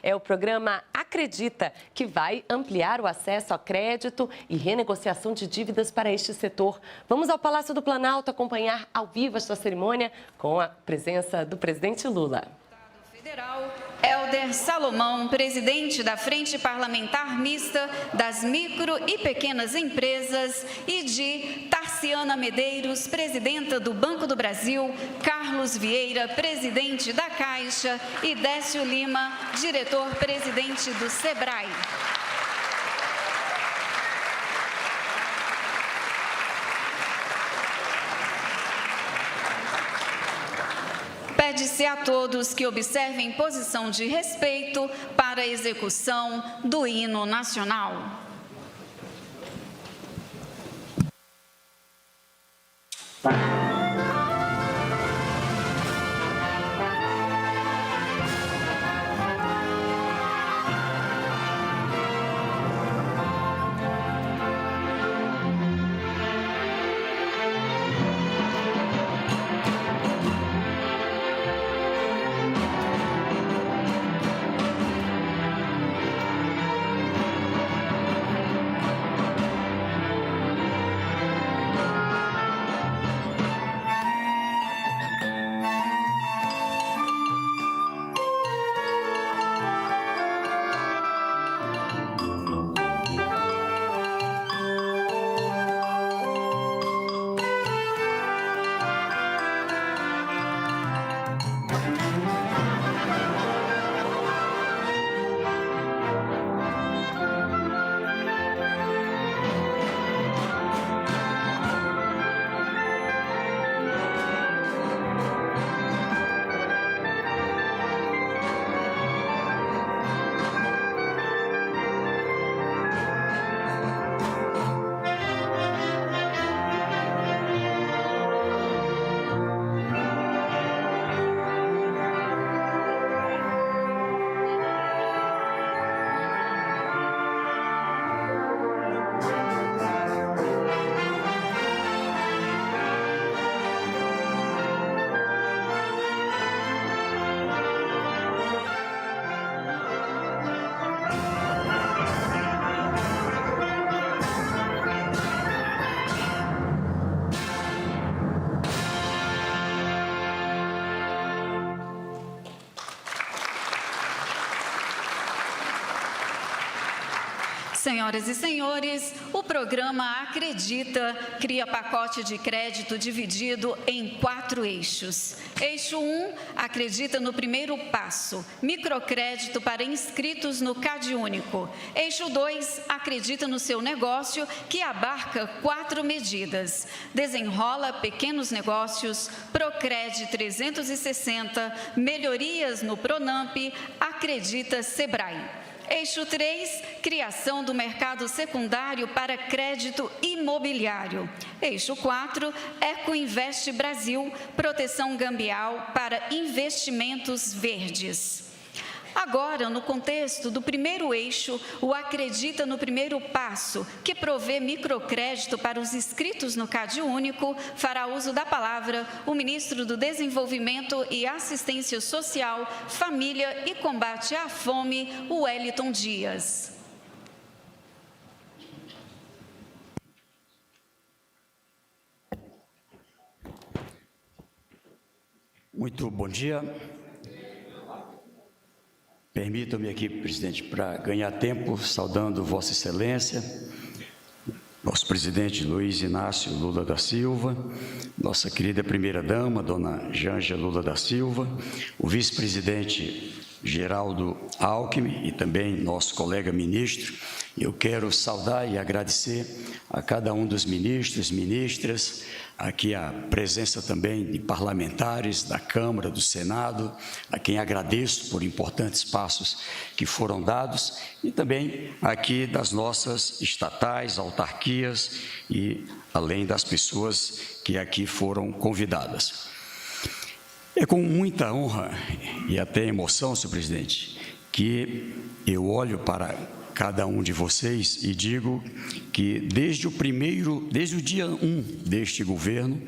É o programa Acredita, que vai ampliar o acesso a crédito e renegociação de dívidas para este setor. Vamos ao Palácio do Planalto acompanhar ao vivo esta cerimônia com a presença do presidente Lula. Federal, Helder Salomão, presidente da Frente Parlamentar Mista das Micro e Pequenas Empresas, e de Tarciana Medeiros, presidenta do Banco do Brasil, Carlos Vieira, presidente da Caixa, e Décio Lima, diretor-presidente do SEBRAE. Pede-se a todos que observem posição de respeito para a execução do hino nacional. Senhoras e senhores, o programa Acredita cria pacote de crédito dividido em 4 eixos. Eixo 1, acredita no primeiro passo, microcrédito para inscritos no CadÚnico. Eixo 2, acredita no seu negócio, que abarca 4 medidas. Desenrola pequenos negócios, Procred 360, melhorias no Pronamp, acredita SEBRAE. Eixo 3, criação do mercado secundário para crédito imobiliário. Eixo 4, Ecoinvest Brasil, proteção cambial para investimentos verdes. Agora, no contexto do primeiro eixo, o Acredita no primeiro passo, que provê microcrédito para os inscritos no CadÚnico, fará uso da palavra o ministro do Desenvolvimento e Assistência Social, Família e Combate à Fome, Wellington Dias. Muito bom dia. Permita-me aqui, presidente, para ganhar tempo, saudando Vossa Excelência, nosso presidente Luiz Inácio Lula da Silva, nossa querida primeira-dama, dona Janja Lula da Silva, o vice-presidente Geraldo Alckmin e também nosso colega ministro. Eu quero saudar e agradecer a cada um dos ministros, ministras, aqui a presença também de parlamentares da Câmara, do Senado, a quem agradeço por importantes passos que foram dados, e também aqui das nossas estatais, autarquias e além das pessoas que aqui foram convidadas. É com muita honra e até emoção, senhor presidente, que eu olho para cada um de vocês e digo que desde o dia 1 deste governo,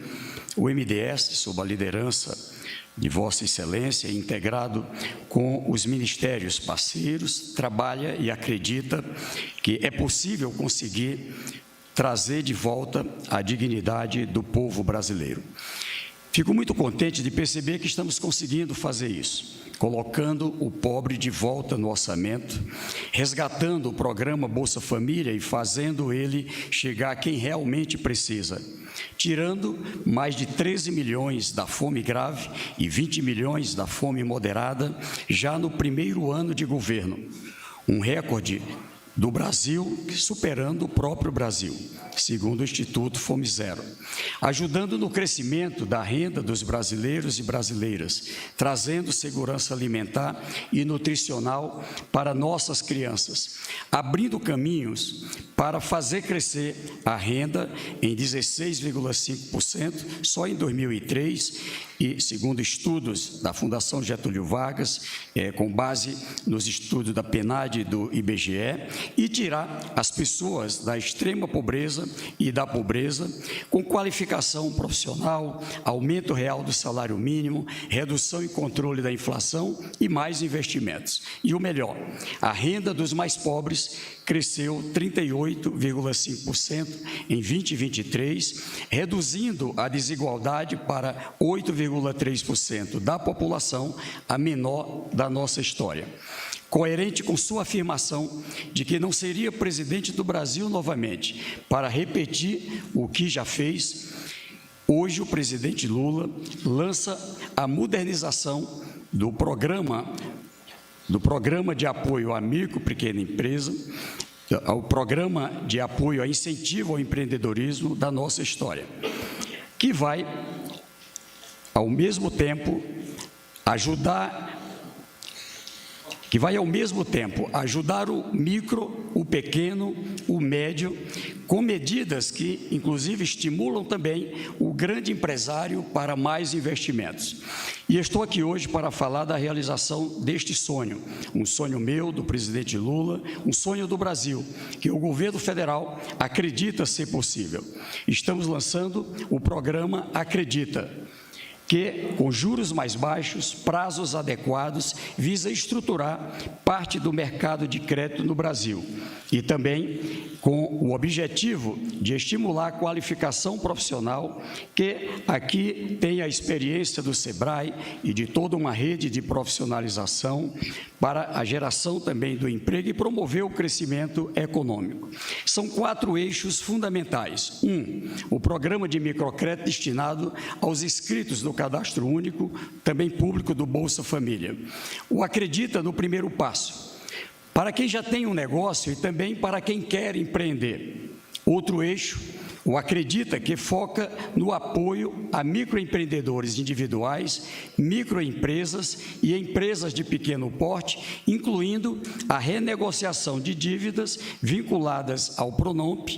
o MDS, sob a liderança de Vossa Excelência, integrado com os ministérios parceiros, trabalha e acredita que é possível conseguir trazer de volta a dignidade do povo brasileiro. Fico muito contente de perceber que estamos conseguindo fazer isso, colocando o pobre de volta no orçamento, resgatando o programa Bolsa Família e fazendo ele chegar a quem realmente precisa, tirando mais de 13 milhões da fome grave e 20 milhões da fome moderada já no primeiro ano de governo, um recorde do Brasil, superando o próprio Brasil, segundo o Instituto Fome Zero, ajudando no crescimento da renda dos brasileiros e brasileiras, trazendo segurança alimentar e nutricional para nossas crianças, abrindo caminhos para fazer crescer a renda em 16,5% só em 2003, e, segundo estudos da Fundação Getúlio Vargas, com base nos estudos da PNAD e do IBGE, e tirar as pessoas da extrema pobreza e da pobreza com qualificação profissional, aumento real do salário mínimo, redução e controle da inflação e mais investimentos. E o melhor, a renda dos mais pobres cresceu 38,5% em 2023, reduzindo a desigualdade para 8,3% da população, a menor da nossa história. Coerente com sua afirmação de que não seria presidente do Brasil novamente, para repetir o que já fez, hoje o presidente Lula lança a modernização do programa de apoio à micro e pequena empresa, ao programa de apoio a incentivo ao empreendedorismo da nossa história, que vai, ao mesmo tempo, ajudar o micro, o pequeno, o médio, com medidas que, inclusive, estimulam também o grande empresário para mais investimentos. E estou aqui hoje para falar da realização deste sonho, um sonho meu, do presidente Lula, um sonho do Brasil, que o governo federal acredita ser possível. Estamos lançando o programa Acredita, que, com juros mais baixos, prazos adequados, visa estruturar parte do mercado de crédito no Brasil e também com o objetivo de estimular a qualificação profissional, que aqui tem a experiência do SEBRAE e de toda uma rede de profissionalização para a geração também do emprego e promover o crescimento econômico. São 4 eixos fundamentais. O programa de microcrédito destinado aos inscritos do Cadastro Único, também público do Bolsa Família. O Acredita no primeiro passo, para quem já tem um negócio e também para quem quer empreender. Outro eixo, o Acredita, que foca no apoio a microempreendedores individuais, microempresas e empresas de pequeno porte, incluindo a renegociação de dívidas vinculadas ao Pronamp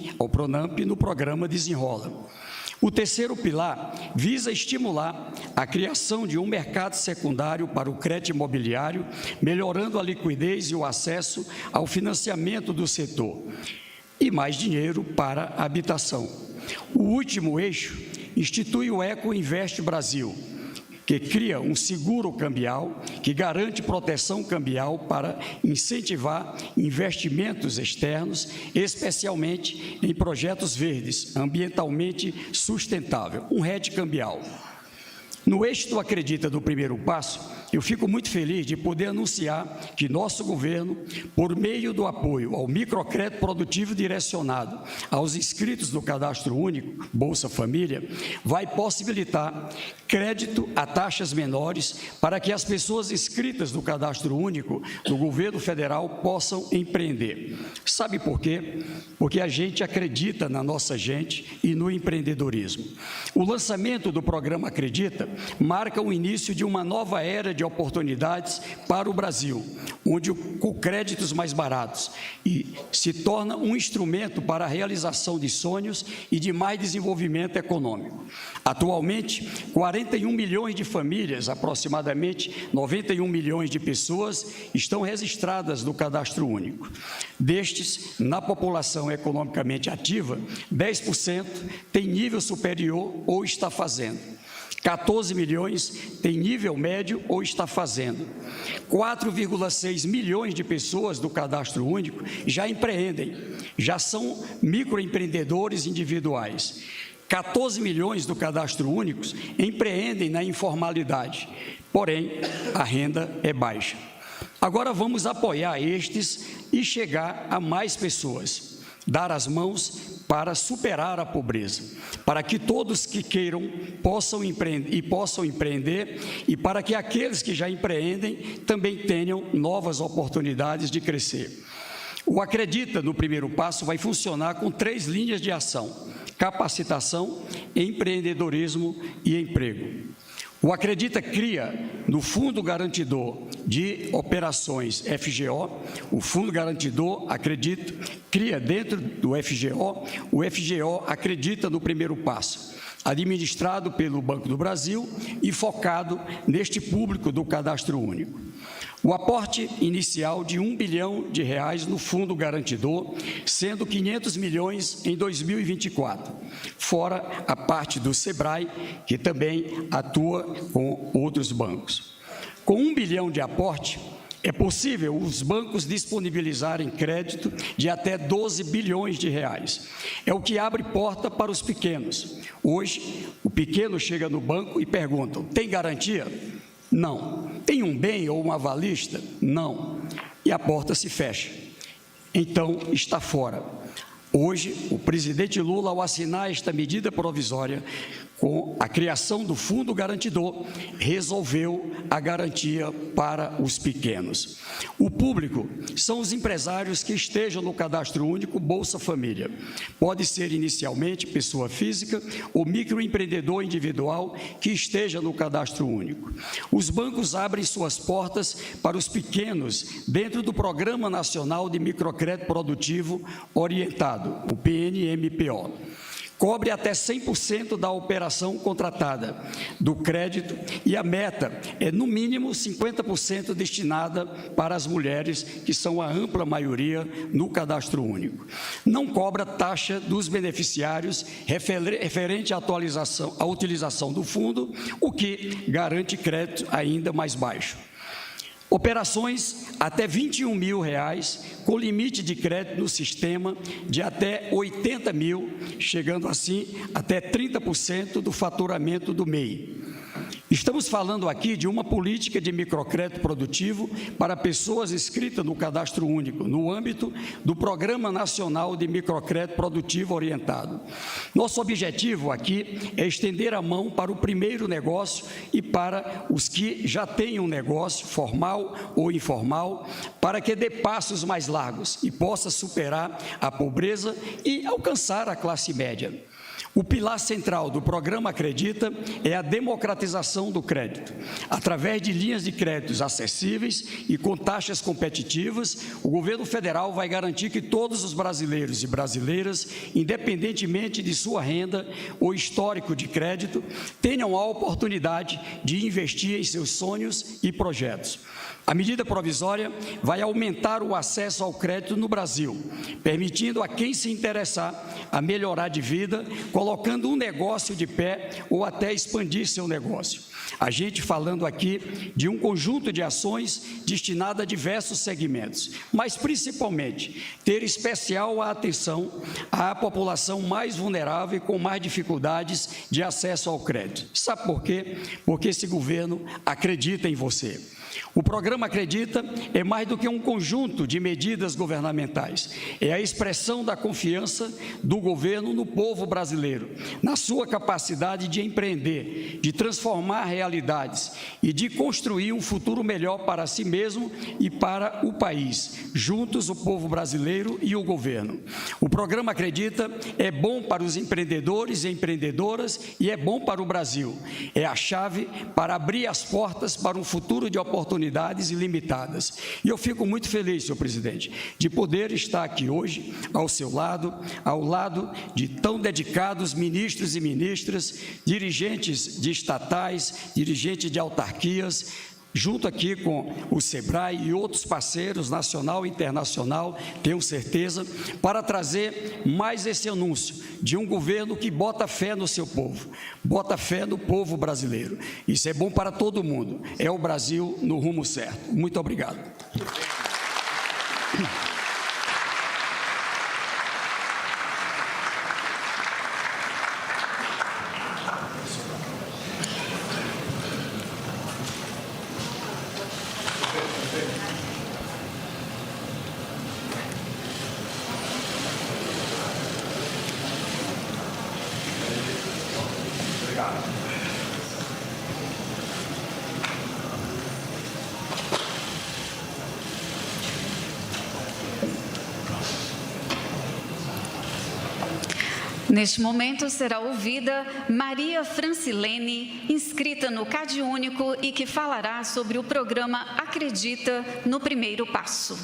no programa Desenrola. O terceiro pilar visa estimular a criação de um mercado secundário para o crédito imobiliário, melhorando a liquidez e o acesso ao financiamento do setor, e mais dinheiro para a habitação. O último eixo institui o Eco Invest Brasil, que cria um seguro cambial que garante proteção cambial para incentivar investimentos externos, especialmente em projetos verdes, ambientalmente sustentável, um hedge cambial. No eixo do Acredita do primeiro passo, eu fico muito feliz de poder anunciar que nosso governo, por meio do apoio ao microcrédito produtivo direcionado aos inscritos do Cadastro Único, Bolsa Família, vai possibilitar crédito a taxas menores para que as pessoas inscritas do Cadastro Único do governo federal possam empreender. Sabe por quê? Porque a gente acredita na nossa gente e no empreendedorismo. O lançamento do programa Acredita marca o início de uma nova era de oportunidades para o Brasil, onde com créditos mais baratos e se torna um instrumento para a realização de sonhos e de mais desenvolvimento econômico. Atualmente, 41 milhões de famílias, aproximadamente 91 milhões de pessoas, estão registradas no Cadastro Único. Destes, na população economicamente ativa, 10% tem nível superior ou está fazendo. 14 milhões têm nível médio ou está fazendo. 4,6 milhões de pessoas do Cadastro Único já empreendem, já são microempreendedores individuais. 14 milhões do Cadastro Único empreendem na informalidade, porém, a renda é baixa. Agora vamos apoiar estes e chegar a mais pessoas, dar as mãos para superar a pobreza, para que todos que queiram possam empreender e para que aqueles que já empreendem também tenham novas oportunidades de crescer. O Acredita, no primeiro passo, vai funcionar com 3 linhas de ação: capacitação, empreendedorismo e emprego. O Acredita cria no Fundo Garantidor de Operações FGO, o Fundo Garantidor Acredita cria dentro do FGO, o FGO Acredita no primeiro passo, administrado pelo Banco do Brasil e focado neste público do Cadastro Único. O aporte inicial de R$1 bilhão no Fundo Garantidor, sendo 500 milhões em 2024, fora a parte do SEBRAE, que também atua com outros bancos. Com R$1 bilhão de aporte, é possível os bancos disponibilizarem crédito de até 12 bilhões de reais. É o que abre porta para os pequenos. Hoje, o pequeno chega no banco e pergunta: tem garantia? Não. Tem um bem ou um avalista? Não. E a porta se fecha. Então, está fora. Hoje, o presidente Lula, ao assinar esta medida provisória, com a criação do Fundo Garantidor, resolveu a garantia para os pequenos. O público são os empresários que estejam no Cadastro Único Bolsa Família. Pode ser inicialmente pessoa física ou microempreendedor individual que esteja no Cadastro Único. Os bancos abrem suas portas para os pequenos dentro do Programa Nacional de Microcrédito Produtivo Orientado, o PNMPO. Cobre até 100% da operação contratada do crédito e a meta é, no mínimo, 50% destinada para as mulheres, que são a ampla maioria no Cadastro Único. Não cobra taxa dos beneficiários referente à utilização do fundo, o que garante crédito ainda mais baixo. Operações até R$21 mil, com limite de crédito no sistema de até 80 mil, chegando assim até 30% do faturamento do MEI. Estamos falando aqui de uma política de microcrédito produtivo para pessoas inscritas no Cadastro Único, no âmbito do Programa Nacional de Microcrédito Produtivo Orientado. Nosso objetivo aqui é estender a mão para o primeiro negócio e para os que já têm um negócio, formal ou informal, para que dê passos mais largos e possa superar a pobreza e alcançar a classe média. O pilar central do programa Acredita é a democratização do crédito. Através de linhas de créditos acessíveis e com taxas competitivas, o governo federal vai garantir que todos os brasileiros e brasileiras, independentemente de sua renda ou histórico de crédito, tenham a oportunidade de investir em seus sonhos e projetos. A medida provisória vai aumentar o acesso ao crédito no Brasil, permitindo a quem se interessar a melhorar de vida, colocando um negócio de pé ou até expandir seu negócio. A gente falando aqui de um conjunto de ações destinado a diversos segmentos, mas principalmente ter especial atenção à população mais vulnerável e com mais dificuldades de acesso ao crédito. Sabe por quê? Porque esse governo acredita em você. O programa Acredita é mais do que um conjunto de medidas governamentais. É a expressão da confiança do governo no povo brasileiro, na sua capacidade de empreender, de transformar realidades e de construir um futuro melhor para si mesmo e para o país, juntos o povo brasileiro e o governo. O programa Acredita é bom para os empreendedores e empreendedoras e é bom para o Brasil. É a chave para abrir as portas para um futuro de oportunidades ilimitadas. E eu fico muito feliz, senhor presidente, de poder estar aqui hoje ao seu lado, ao lado de tão dedicados ministros e ministras, dirigentes de estatais, dirigentes de autarquias, junto aqui com o SEBRAE e outros parceiros, nacional e internacional, tenho certeza, para trazer mais esse anúncio de um governo que bota fé no seu povo, bota fé no povo brasileiro. Isso é bom para todo mundo, é o Brasil no rumo certo. Muito obrigado. Neste momento será ouvida Maria Francilene, inscrita no CadÚnico e que falará sobre o programa Acredita no Primeiro Passo.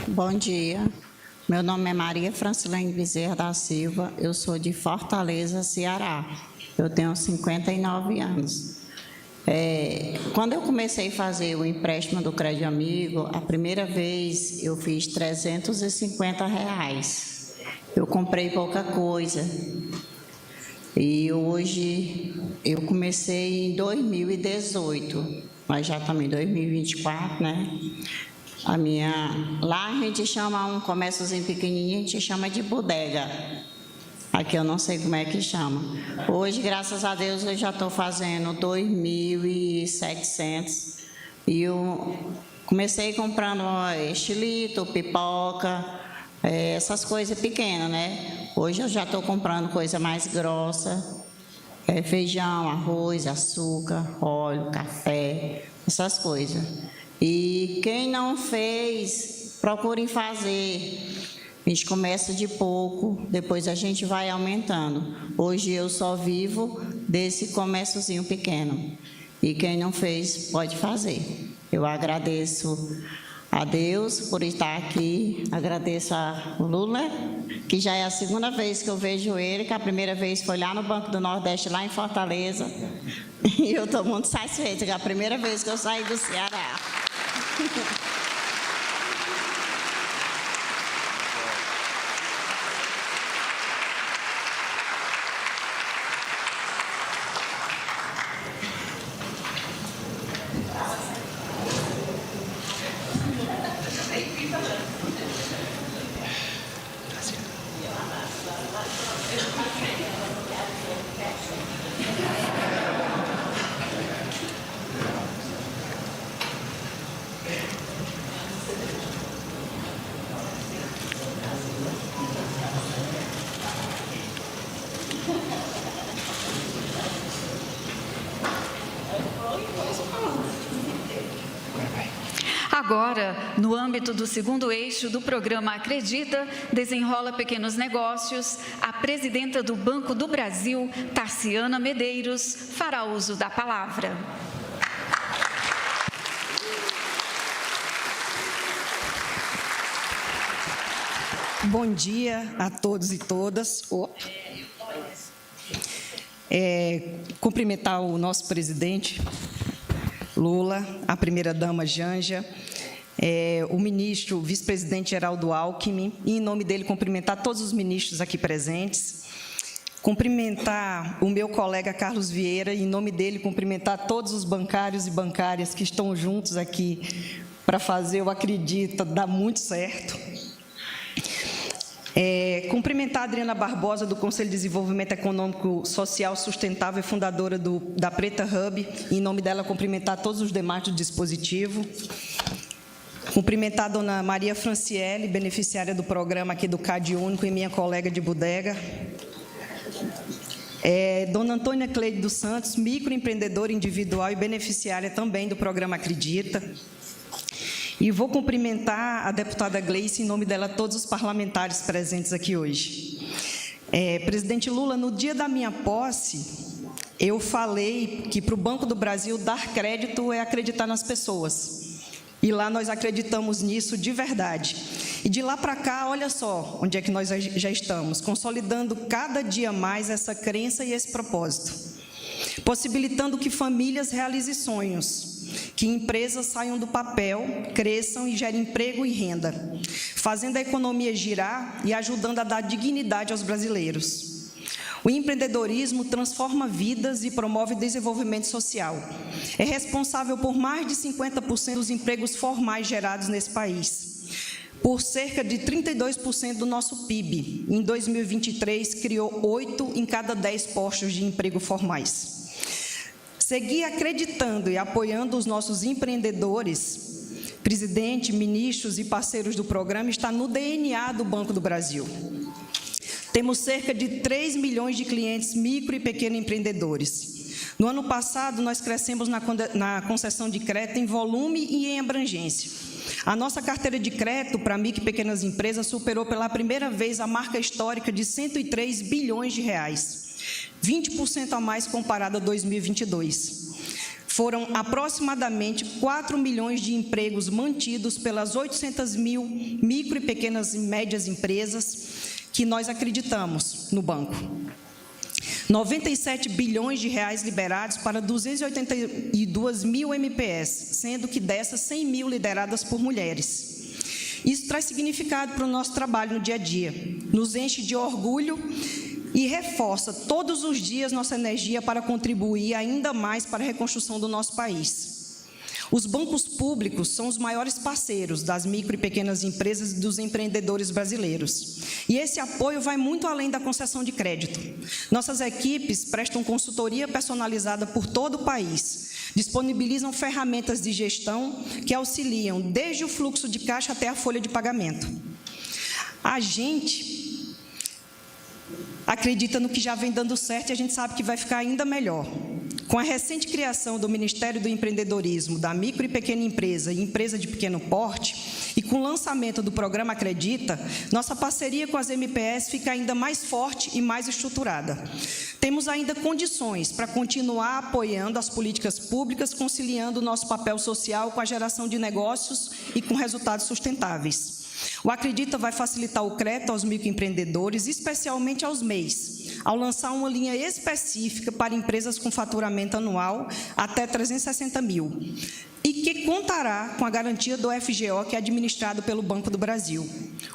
Bom dia, meu nome é Maria Francilene Bezerra da Silva, eu sou de Fortaleza, Ceará, eu tenho 59 anos. Quando eu comecei a fazer o empréstimo do Crédito Amigo, a primeira vez eu fiz R$350. Eu comprei pouca coisa. E hoje eu comecei em 2018, mas já estamos em 2024, né? Lá a gente chama um comérciozinho pequenininho, a gente chama de bodega. Aqui eu não sei como é que chama. Hoje, graças a Deus, eu já estou fazendo 2.700. E eu comecei comprando estilito, pipoca, essas coisas pequenas, né? Hoje eu já estou comprando coisa mais grossa. Feijão, arroz, açúcar, óleo, café, essas coisas. E quem não fez, procurem fazer. A gente começa de pouco, depois a gente vai aumentando. Hoje eu só vivo desse comérciozinho pequeno. E quem não fez, pode fazer. Eu agradeço a Deus por estar aqui, agradeço a Lula, que já é a segunda vez que eu vejo ele, que a primeira vez foi lá no Banco do Nordeste, lá em Fortaleza. E eu estou muito satisfeita, que é a primeira vez que eu saí do Ceará. Agora, no âmbito do segundo eixo do programa Acredita, Desenrola Pequenos Negócios, a presidenta do Banco do Brasil, Tarciana Medeiros, fará uso da palavra. Bom dia a todos e todas. Cumprimentar o nosso presidente Lula, a primeira-dama Janja, o ministro, o vice-presidente Geraldo Alckmin, e, em nome dele, cumprimentar todos os ministros aqui presentes, cumprimentar o meu colega Carlos Vieira, e, em nome dele, cumprimentar todos os bancários e bancárias que estão juntos aqui para fazer o Acredita dar muito certo. Cumprimentar a Adriana Barbosa, do Conselho de Desenvolvimento Econômico Social Sustentável e fundadora da Preta Hub, e, em nome dela, cumprimentar todos os demais do dispositivo. Cumprimentar a dona Maria Franciele, beneficiária do programa aqui do CadÚnico, e minha colega de bodega. Dona Antônia Cleide dos Santos, microempreendedora individual e beneficiária também do programa Acredita. E vou cumprimentar a deputada Gleice, em nome dela, todos os parlamentares presentes aqui hoje. Presidente Lula, no dia da minha posse, eu falei que para o Banco do Brasil dar crédito é acreditar nas pessoas. E lá nós acreditamos nisso de verdade. E de lá para cá, olha só onde é que nós já estamos, consolidando cada dia mais essa crença e esse propósito, possibilitando que famílias realizem sonhos, que empresas saiam do papel, cresçam e gerem emprego e renda, fazendo a economia girar e ajudando a dar dignidade aos brasileiros. O empreendedorismo transforma vidas e promove desenvolvimento social. É responsável por mais de 50% dos empregos formais gerados nesse país, por cerca de 32% do nosso PIB. Em 2023, criou 8 em cada 10 postos de emprego formais. Seguir acreditando e apoiando os nossos empreendedores, presidente, ministros e parceiros do programa, está no DNA do Banco do Brasil. Temos cerca de 3 milhões de clientes micro e pequenos empreendedores. No ano passado, nós crescemos na concessão de crédito em volume e em abrangência. A nossa carteira de crédito para micro e pequenas empresas superou pela primeira vez a marca histórica de 103 bilhões de reais, 20% a mais comparado a 2022. Foram aproximadamente 4 milhões de empregos mantidos pelas 800 mil micro e pequenas e médias empresas que nós acreditamos no banco. 97 bilhões de reais liberados para 282 mil MPS, sendo que dessas 100 mil lideradas por mulheres. Isso traz significado para o nosso trabalho no dia a dia, nos enche de orgulho e reforça todos os dias nossa energia para contribuir ainda mais para a reconstrução do nosso país. Os bancos públicos são os maiores parceiros das micro e pequenas empresas e dos empreendedores brasileiros. E esse apoio vai muito além da concessão de crédito. Nossas equipes prestam consultoria personalizada por todo o país, disponibilizam ferramentas de gestão que auxiliam desde o fluxo de caixa até a folha de pagamento. A gente acredita no que já vem dando certo e a gente sabe que vai ficar ainda melhor. Com a recente criação do Ministério do Empreendedorismo, da Micro e Pequena Empresa e Empresa de Pequeno Porte, e com o lançamento do programa Acredita, nossa parceria com as MPS fica ainda mais forte e mais estruturada. Temos ainda condições para continuar apoiando as políticas públicas, conciliando o nosso papel social com a geração de negócios e com resultados sustentáveis. O Acredita vai facilitar o crédito aos microempreendedores, especialmente aos MEIs, ao lançar uma linha específica para empresas com faturamento anual até 360 mil, e que contará com a garantia do FGO, que é administrado pelo Banco do Brasil.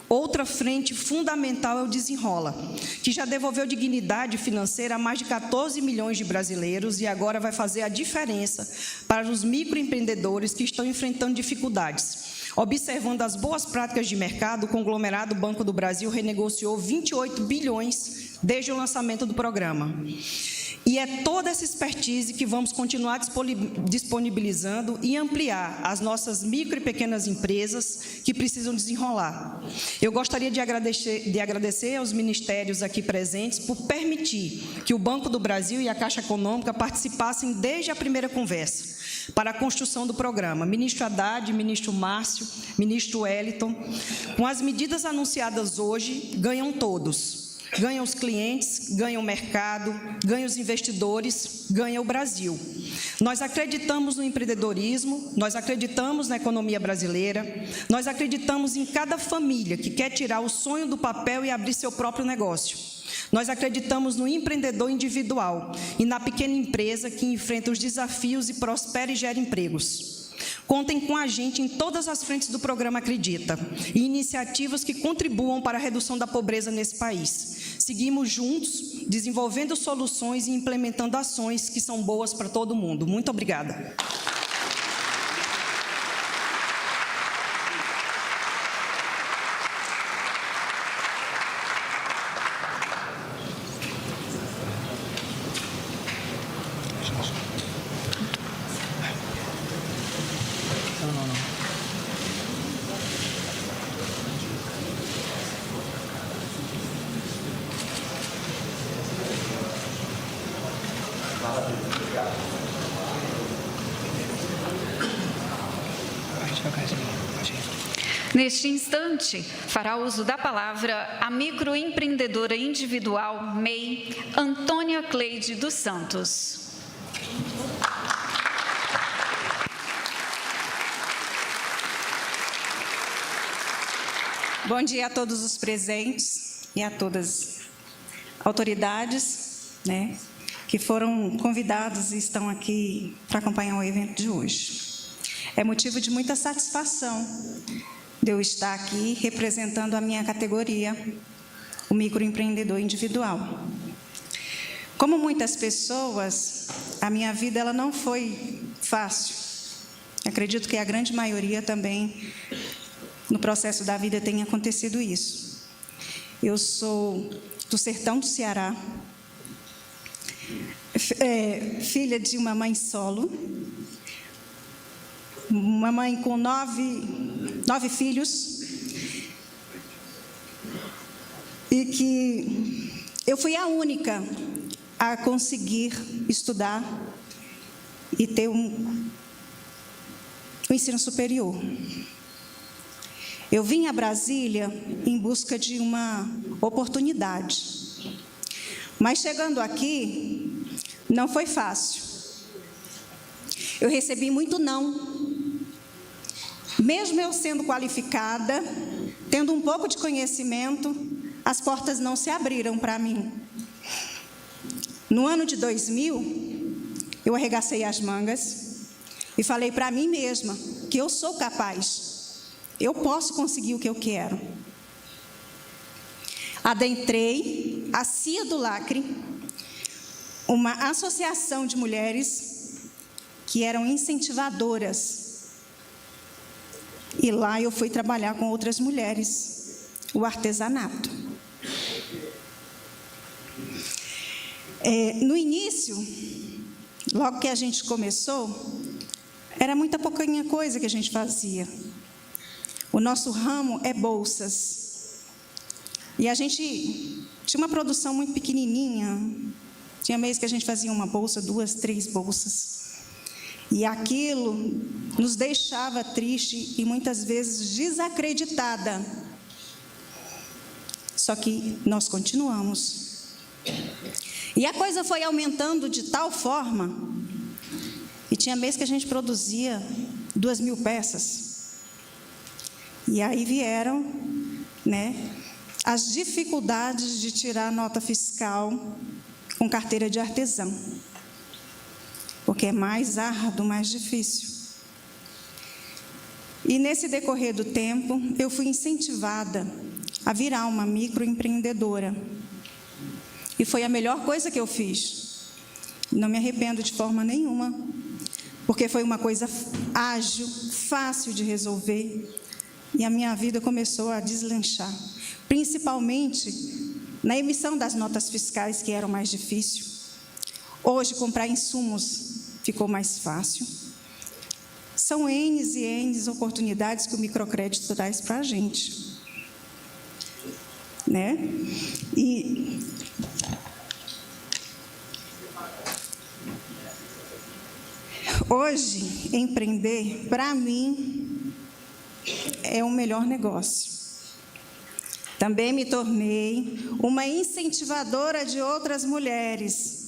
Outra frente fundamental é o Desenrola, que já devolveu dignidade financeira a mais de 14 milhões de brasileiros e agora vai fazer a diferença para os microempreendedores que estão enfrentando dificuldades. Observando as boas práticas de mercado, o conglomerado Banco do Brasil renegociou 28 bilhões desde o lançamento do programa. E é toda essa expertise que vamos continuar disponibilizando e ampliar as nossas micro e pequenas empresas que precisam desenrolar. Eu gostaria de agradecer aos ministérios aqui presentes por permitir que o Banco do Brasil e a Caixa Econômica participassem desde a primeira conversa para a construção do programa. Ministro Haddad, ministro Márcio, ministro Wellington, com as medidas anunciadas hoje, ganham todos. Ganham os clientes, ganha o mercado, ganha os investidores, ganha o Brasil. Nós acreditamos no empreendedorismo, nós acreditamos na economia brasileira, nós acreditamos em cada família que quer tirar o sonho do papel e abrir seu próprio negócio. Nós acreditamos no empreendedor individual e na pequena empresa que enfrenta os desafios e prospera e gera empregos. Contem com a gente em todas as frentes do programa Acredita e iniciativas que contribuam para a redução da pobreza nesse país. Seguimos juntos, desenvolvendo soluções e implementando ações que são boas para todo mundo. Muito obrigada. Neste instante, fará uso da palavra a microempreendedora individual MEI, Antônia Cleide dos Santos. Bom dia a todos os presentes e a todas as autoridades, né, que foram convidados e estão aqui para acompanhar o evento de hoje. É motivo de muita satisfação de eu estar aqui representando a minha categoria, o microempreendedor individual. Como muitas pessoas, a minha vida ela não foi fácil. Acredito que a grande maioria também, no processo da vida, tem acontecido isso. Eu sou do sertão do Ceará, filha de uma mãe solo, uma mãe com nove filhos, e que eu fui a única a conseguir estudar e ter um ensino superior. Eu vim a Brasília em busca de uma oportunidade, mas chegando aqui, não foi fácil. Eu recebi muito não. Mesmo eu sendo qualificada, tendo um pouco de conhecimento, as portas não se abriram para mim. No ano de 2000, eu arregacei as mangas e falei para mim mesma que eu sou capaz, eu posso conseguir o que eu quero. Adentrei a CIA do Lacre, uma associação de mulheres que eram incentivadoras. E lá eu fui trabalhar com outras mulheres, o artesanato. No início, logo que a gente começou, era muita pouquinha coisa que a gente fazia. O nosso ramo é bolsas. E a gente tinha uma produção muito pequenininha. Tinha mês que a gente fazia uma bolsa, 2, 3 bolsas. E aquilo nos deixava triste e muitas vezes desacreditada. Só que nós continuamos. E a coisa foi aumentando de tal forma, e tinha mês que a gente produzia 2.000 peças. E aí vieram, né, as dificuldades de tirar a nota fiscal com carteira de artesão, porque é mais árduo, mais difícil. E nesse decorrer do tempo, eu fui incentivada a virar uma microempreendedora. E foi a melhor coisa que eu fiz. Não me arrependo de forma nenhuma, porque foi uma coisa ágil, fácil de resolver, e a minha vida começou a deslanchar, principalmente na emissão das notas fiscais, que eram mais difícil. Hoje, comprar insumos ficou mais fácil. São N e N oportunidades que o microcrédito traz para a gente, né? E hoje, empreender, para mim, é o melhor negócio. Também me tornei uma incentivadora de outras mulheres.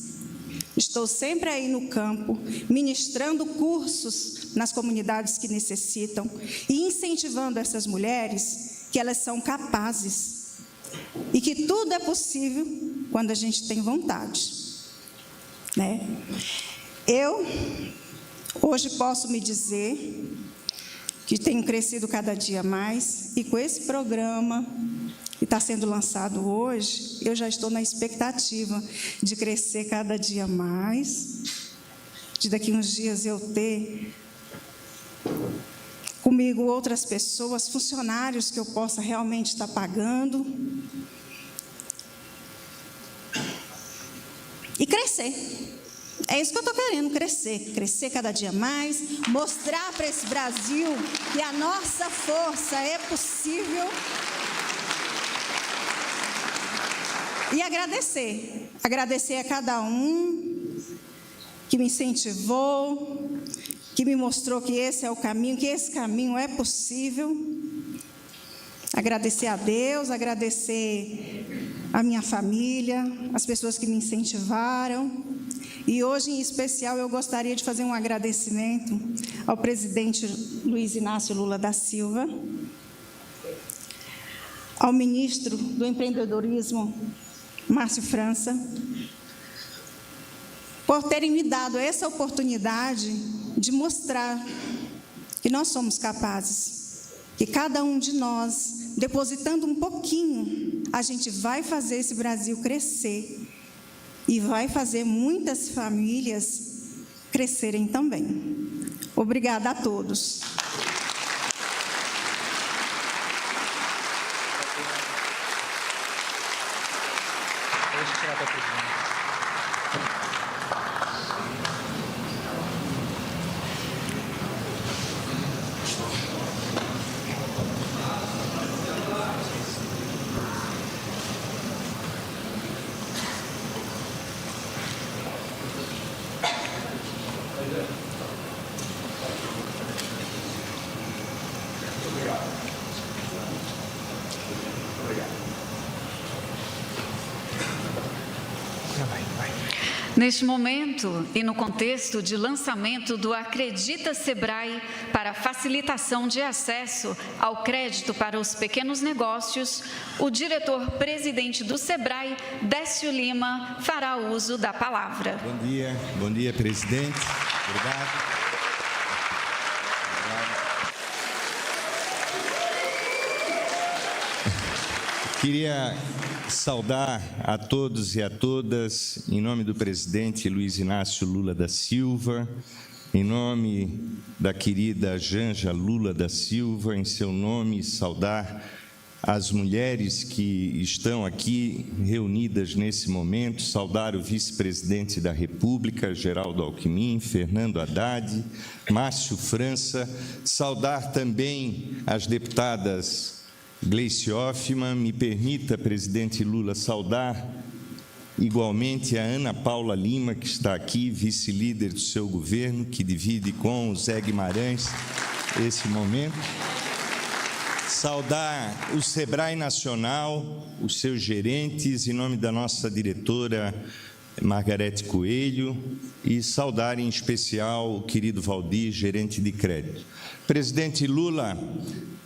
Estou sempre aí no campo, ministrando cursos nas comunidades que necessitam e incentivando essas mulheres que elas são capazes e que tudo é possível quando a gente tem vontade, né? Eu hoje posso me dizer que tenho crescido cada dia mais, e com esse programa que está sendo lançado hoje, eu já estou na expectativa de crescer cada dia mais, de daqui uns dias eu ter comigo outras pessoas, funcionários que eu possa realmente estar pagando, e crescer. É isso que eu estou querendo, crescer cada dia mais, mostrar para esse Brasil que a nossa força é possível. E agradecer a cada um que me incentivou, que me mostrou que esse é o caminho, que esse caminho é possível. Agradecer a Deus, agradecer a minha família, as pessoas que me incentivaram. E hoje, em especial, eu gostaria de fazer um agradecimento ao presidente Luiz Inácio Lula da Silva, ao ministro do Empreendedorismo, Márcio França, por terem me dado essa oportunidade de mostrar que nós somos capazes, que cada um de nós, depositando um pouquinho, a gente vai fazer esse Brasil crescer e vai fazer muitas famílias crescerem também. Obrigada a todos. Neste momento e no contexto de lançamento do Acredita Sebrae para facilitação de acesso ao crédito para os pequenos negócios, o diretor-presidente do Sebrae, Décio Lima, fará uso da palavra. Bom dia, presidente. Obrigado. Queria saudar a todos e a todas, em nome do presidente Luiz Inácio Lula da Silva, em nome da querida Janja Lula da Silva, em seu nome, saudar as mulheres que estão aqui reunidas nesse momento, saudar o vice-presidente da República, Geraldo Alckmin, Fernando Haddad, Márcio França, saudar também as deputadas Gleice Hoffmann, me permita, presidente Lula, saudar igualmente a Ana Paula Lima, que está aqui, vice-líder do seu governo, que divide com o Zé Guimarães esse momento. Saudar o Sebrae Nacional, os seus gerentes, em nome da nossa diretora Margarete Coelho, e saudar em especial o querido Valdir, gerente de crédito. Presidente Lula,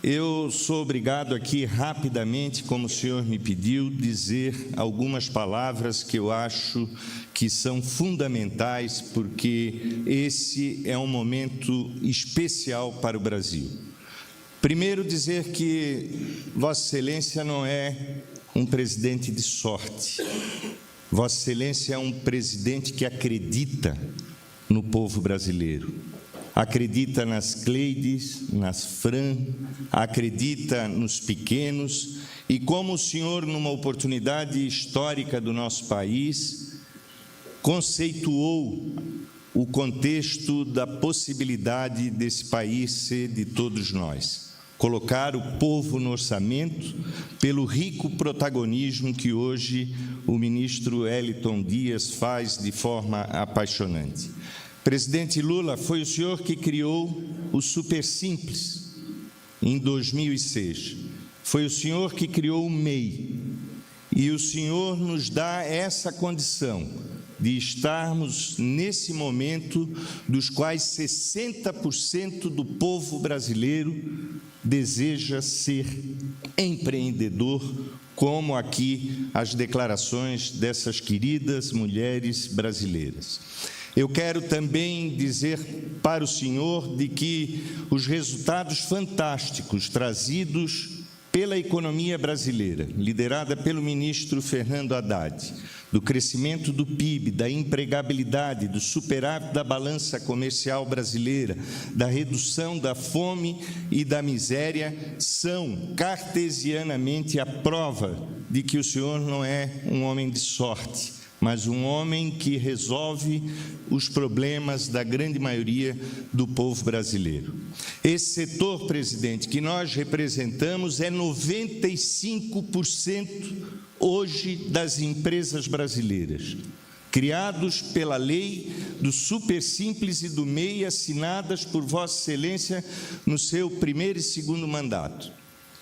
eu sou obrigado aqui rapidamente, como o senhor me pediu, dizer algumas palavras que eu acho que são fundamentais, porque esse é um momento especial para o Brasil. Primeiro, dizer que Vossa Excelência não é um presidente de sorte. Vossa Excelência é um presidente que acredita no povo brasileiro. Acredita nas Cleides, nas Fran, acredita nos pequenos, e como o senhor, numa oportunidade histórica do nosso país, conceituou o contexto da possibilidade desse país ser de todos nós. Colocar o povo no orçamento pelo rico protagonismo que hoje o ministro Wellington Dias faz de forma apaixonante. Presidente Lula, foi o senhor que criou o Super Simples em 2006. Foi o senhor que criou o MEI. E o senhor nos dá essa condição de estarmos nesse momento dos quais 60% do povo brasileiro deseja ser empreendedor, como aqui as declarações dessas queridas mulheres brasileiras. Eu quero também dizer para o senhor de que os resultados fantásticos trazidos pela economia brasileira, liderada pelo ministro Fernando Haddad, do crescimento do PIB, da empregabilidade, do superávit da balança comercial brasileira, da redução da fome e da miséria, são cartesianamente a prova de que o senhor não é um homem de sorte, mas um homem que resolve os problemas da grande maioria do povo brasileiro. Esse setor, presidente, que nós representamos é 95% hoje das empresas brasileiras, criados pela lei do Super Simples e do MEI, assinadas por Vossa Excelência no seu primeiro e segundo mandato,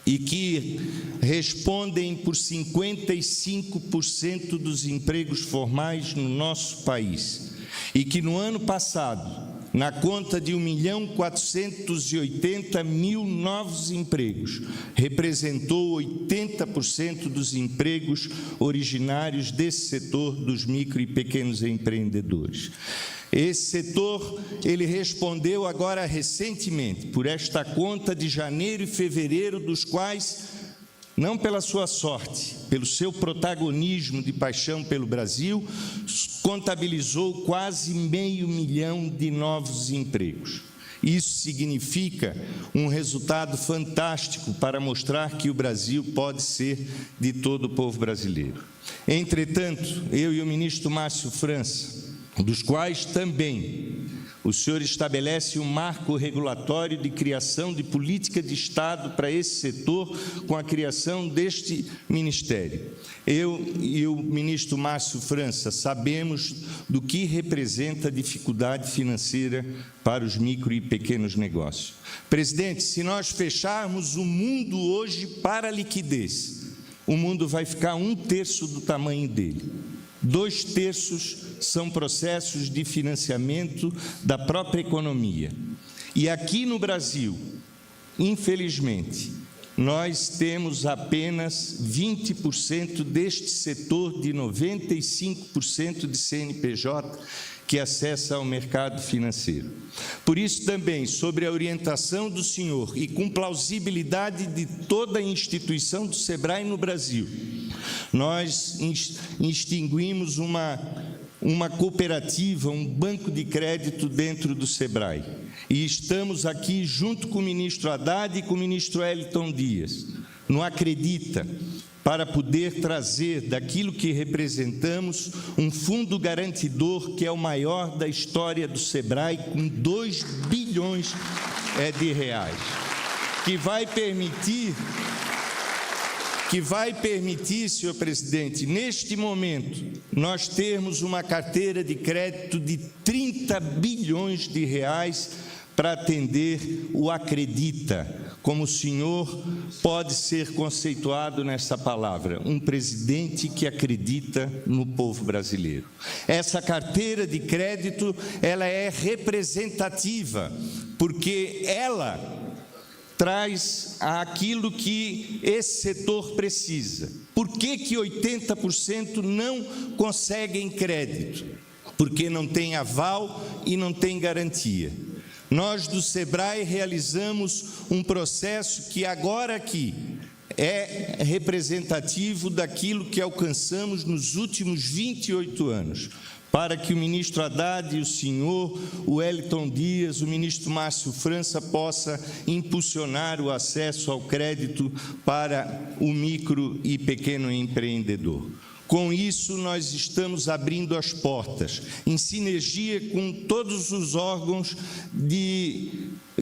e que respondem por 55% dos empregos formais no nosso país, e que no ano passado na conta de 1.480.000 novos empregos. Representou 80% dos empregos originários desse setor dos micro e pequenos empreendedores. Esse setor, ele respondeu agora recentemente por esta conta de janeiro e fevereiro, dos quais, não pela sua sorte, pelo seu protagonismo de paixão pelo Brasil, contabilizou quase 500 mil de novos empregos. Isso significa um resultado fantástico para mostrar que o Brasil pode ser de todo o povo brasileiro. Entretanto, eu e o ministro Márcio França, dos quais também o senhor estabelece um marco regulatório de criação de política de Estado para esse setor com a criação deste ministério. Eu e o ministro Márcio França sabemos do que representa a dificuldade financeira para os micro e pequenos negócios. Presidente, se nós fecharmos o mundo hoje para a liquidez, o mundo vai ficar 1/3 do tamanho dele. 2/3 são processos de financiamento da própria economia. E aqui no Brasil, infelizmente, nós temos apenas 20% deste setor de 95% de CNPJ que acessa ao mercado financeiro. Por isso também, sobre a orientação do senhor e com plausibilidade de toda a instituição do SEBRAE no Brasil, nós extinguimos uma cooperativa, um banco de crédito dentro do SEBRAE. E estamos aqui junto com o ministro Haddad e com o ministro Wellington Dias, no Acredita, para poder trazer daquilo que representamos um fundo garantidor que é o maior da história do SEBRAE, com 2 bilhões de reais, que vai permitir, senhor presidente, neste momento, nós termos uma carteira de crédito de 30 bilhões de reais para atender o Acredita, como o senhor pode ser conceituado nessa palavra, um presidente que acredita no povo brasileiro. Essa carteira de crédito, ela é representativa, porque ela traz aquilo que esse setor precisa. Por que 80% não conseguem crédito? Porque não tem aval e não tem garantia. Nós do SEBRAE realizamos um processo que agora aqui é representativo daquilo que alcançamos nos últimos 28 anos, para que o ministro Haddad e o senhor, o Wellington Dias, o ministro Márcio França possa impulsionar o acesso ao crédito para o micro e pequeno empreendedor. Com isso, nós estamos abrindo as portas, em sinergia com todos os órgãos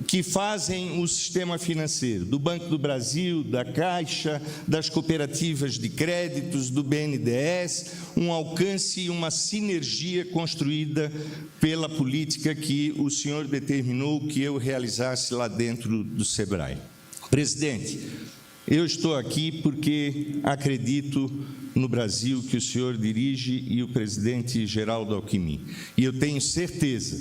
que fazem o sistema financeiro, do Banco do Brasil, da Caixa, das cooperativas de créditos, do BNDES, um alcance e uma sinergia construída pela política que o senhor determinou que eu realizasse lá dentro do SEBRAE. Presidente, eu estou aqui porque acredito no Brasil que o senhor dirige e o presidente Geraldo Alckmin. E eu tenho certeza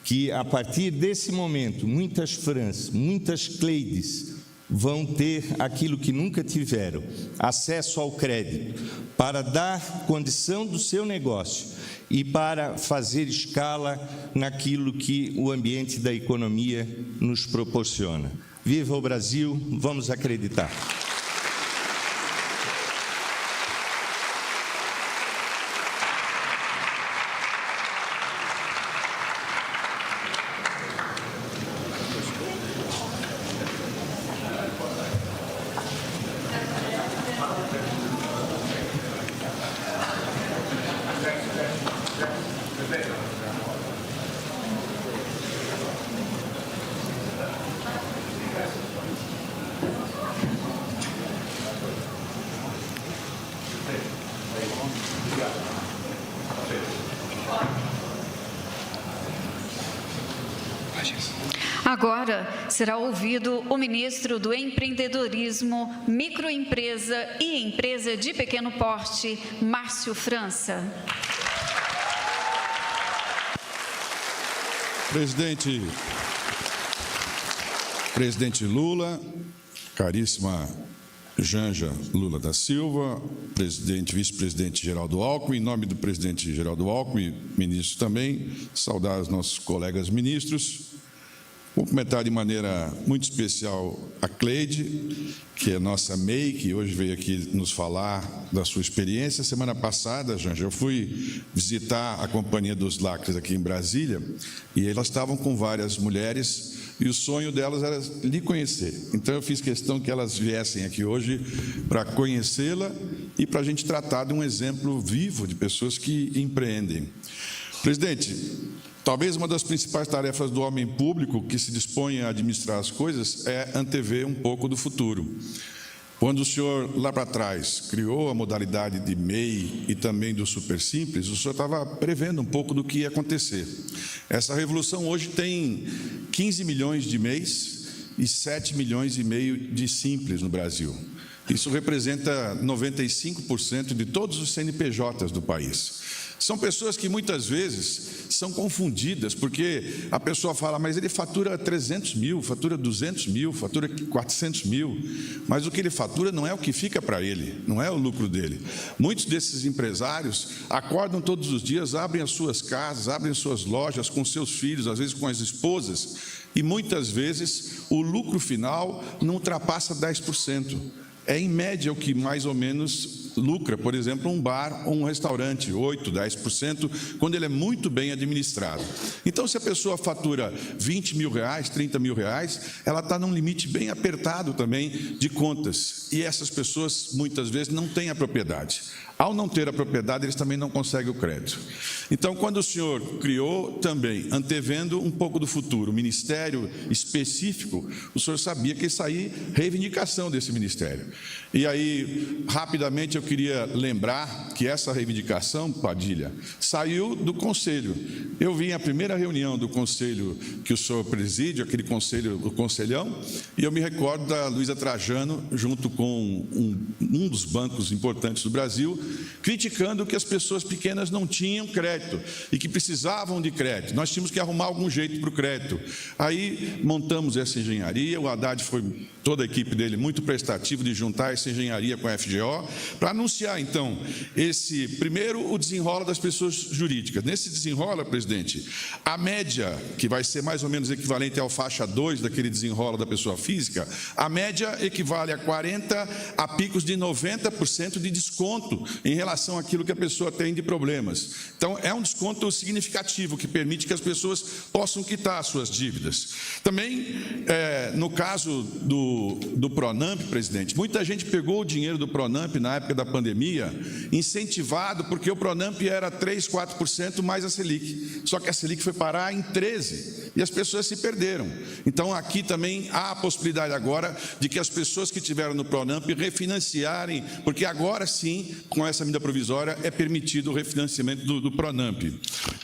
que, a partir desse momento, muitas Frans, muitas Cleides vão ter aquilo que nunca tiveram, acesso ao crédito, para dar condição do seu negócio e para fazer escala naquilo que o ambiente da economia nos proporciona. Viva o Brasil, vamos acreditar. Agora será ouvido o ministro do Empreendedorismo, Microempresa e Empresa de Pequeno Porte, Márcio França. Presidente Lula, caríssima Janja Lula da Silva, vice-presidente Geraldo Alckmin, em nome do presidente Geraldo Alckmin, ministro também, saudar os nossos colegas ministros. Vou cumprimentar de maneira muito especial a Cleide, que é nossa MEI, que hoje veio aqui nos falar da sua experiência. Semana passada, Janja, eu fui visitar a Companhia dos Lacres aqui em Brasília, e elas estavam com várias mulheres, e o sonho delas era lhe conhecer. Então, eu fiz questão que elas viessem aqui hoje para conhecê-la e para a gente tratar de um exemplo vivo de pessoas que empreendem. Presidente, talvez uma das principais tarefas do homem público que se dispõe a administrar as coisas é antever um pouco do futuro. Quando o senhor, lá para trás, criou a modalidade de MEI e também do Super Simples, o senhor estava prevendo um pouco do que ia acontecer. Essa revolução hoje tem 15 milhões de MEIs e 7 milhões e meio de Simples no Brasil. Isso representa 95% de todos os CNPJs do país. São pessoas que muitas vezes são confundidas, porque a pessoa fala, mas ele fatura 300 mil, fatura 200 mil, fatura 400 mil, mas o que ele fatura não é o que fica para ele, não é o lucro dele. Muitos desses empresários acordam todos os dias, abrem as suas casas, abrem as suas lojas com seus filhos, às vezes com as esposas, e muitas vezes o lucro final não ultrapassa 10%. É, em média, o que mais ou menos lucra, por exemplo, um bar ou um restaurante, 8%, 10%, quando ele é muito bem administrado. Então, se a pessoa fatura 20 mil reais, 30 mil reais, ela está num limite bem apertado também de contas. E essas pessoas, muitas vezes, não têm a propriedade. Ao não ter a propriedade, eles também não conseguem o crédito. Então, quando o senhor criou também, antevendo um pouco do futuro, um ministério específico, o senhor sabia que ia sair reivindicação desse ministério. E aí, rapidamente, eu queria lembrar que essa reivindicação, Padilha, saiu do Conselho. Eu vim à primeira reunião do Conselho que o senhor preside, aquele Conselho, o Conselhão, e eu me recordo da Luísa Trajano, junto com um dos bancos importantes do Brasil, criticando que as pessoas pequenas não tinham crédito e que precisavam de crédito. Nós tínhamos que arrumar algum jeito para o crédito. Aí montamos essa engenharia, o Haddad foi, toda a equipe dele, muito prestativo de juntar essa engenharia com a FGO, para anunciar, então, primeiro, o desenrola das pessoas jurídicas. Nesse desenrola, presidente, a média, que vai ser mais ou menos equivalente ao faixa 2 daquele desenrola da pessoa física, a média equivale a 40% a picos de 90% de desconto em relação àquilo que a pessoa tem de problemas. Então, é um desconto significativo que permite que as pessoas possam quitar as suas dívidas. Também, no caso do Pronamp, presidente, muita gente pegou o dinheiro do Pronamp na época da pandemia, incentivado, porque o Pronamp era 3%, 4% mais a Selic. Só que a Selic foi parar em 13% e as pessoas se perderam. Então, aqui também há a possibilidade agora de que as pessoas que tiveram no Pronamp refinanciarem, porque agora sim, com essa medida provisória, é permitido o refinanciamento do Pronamp.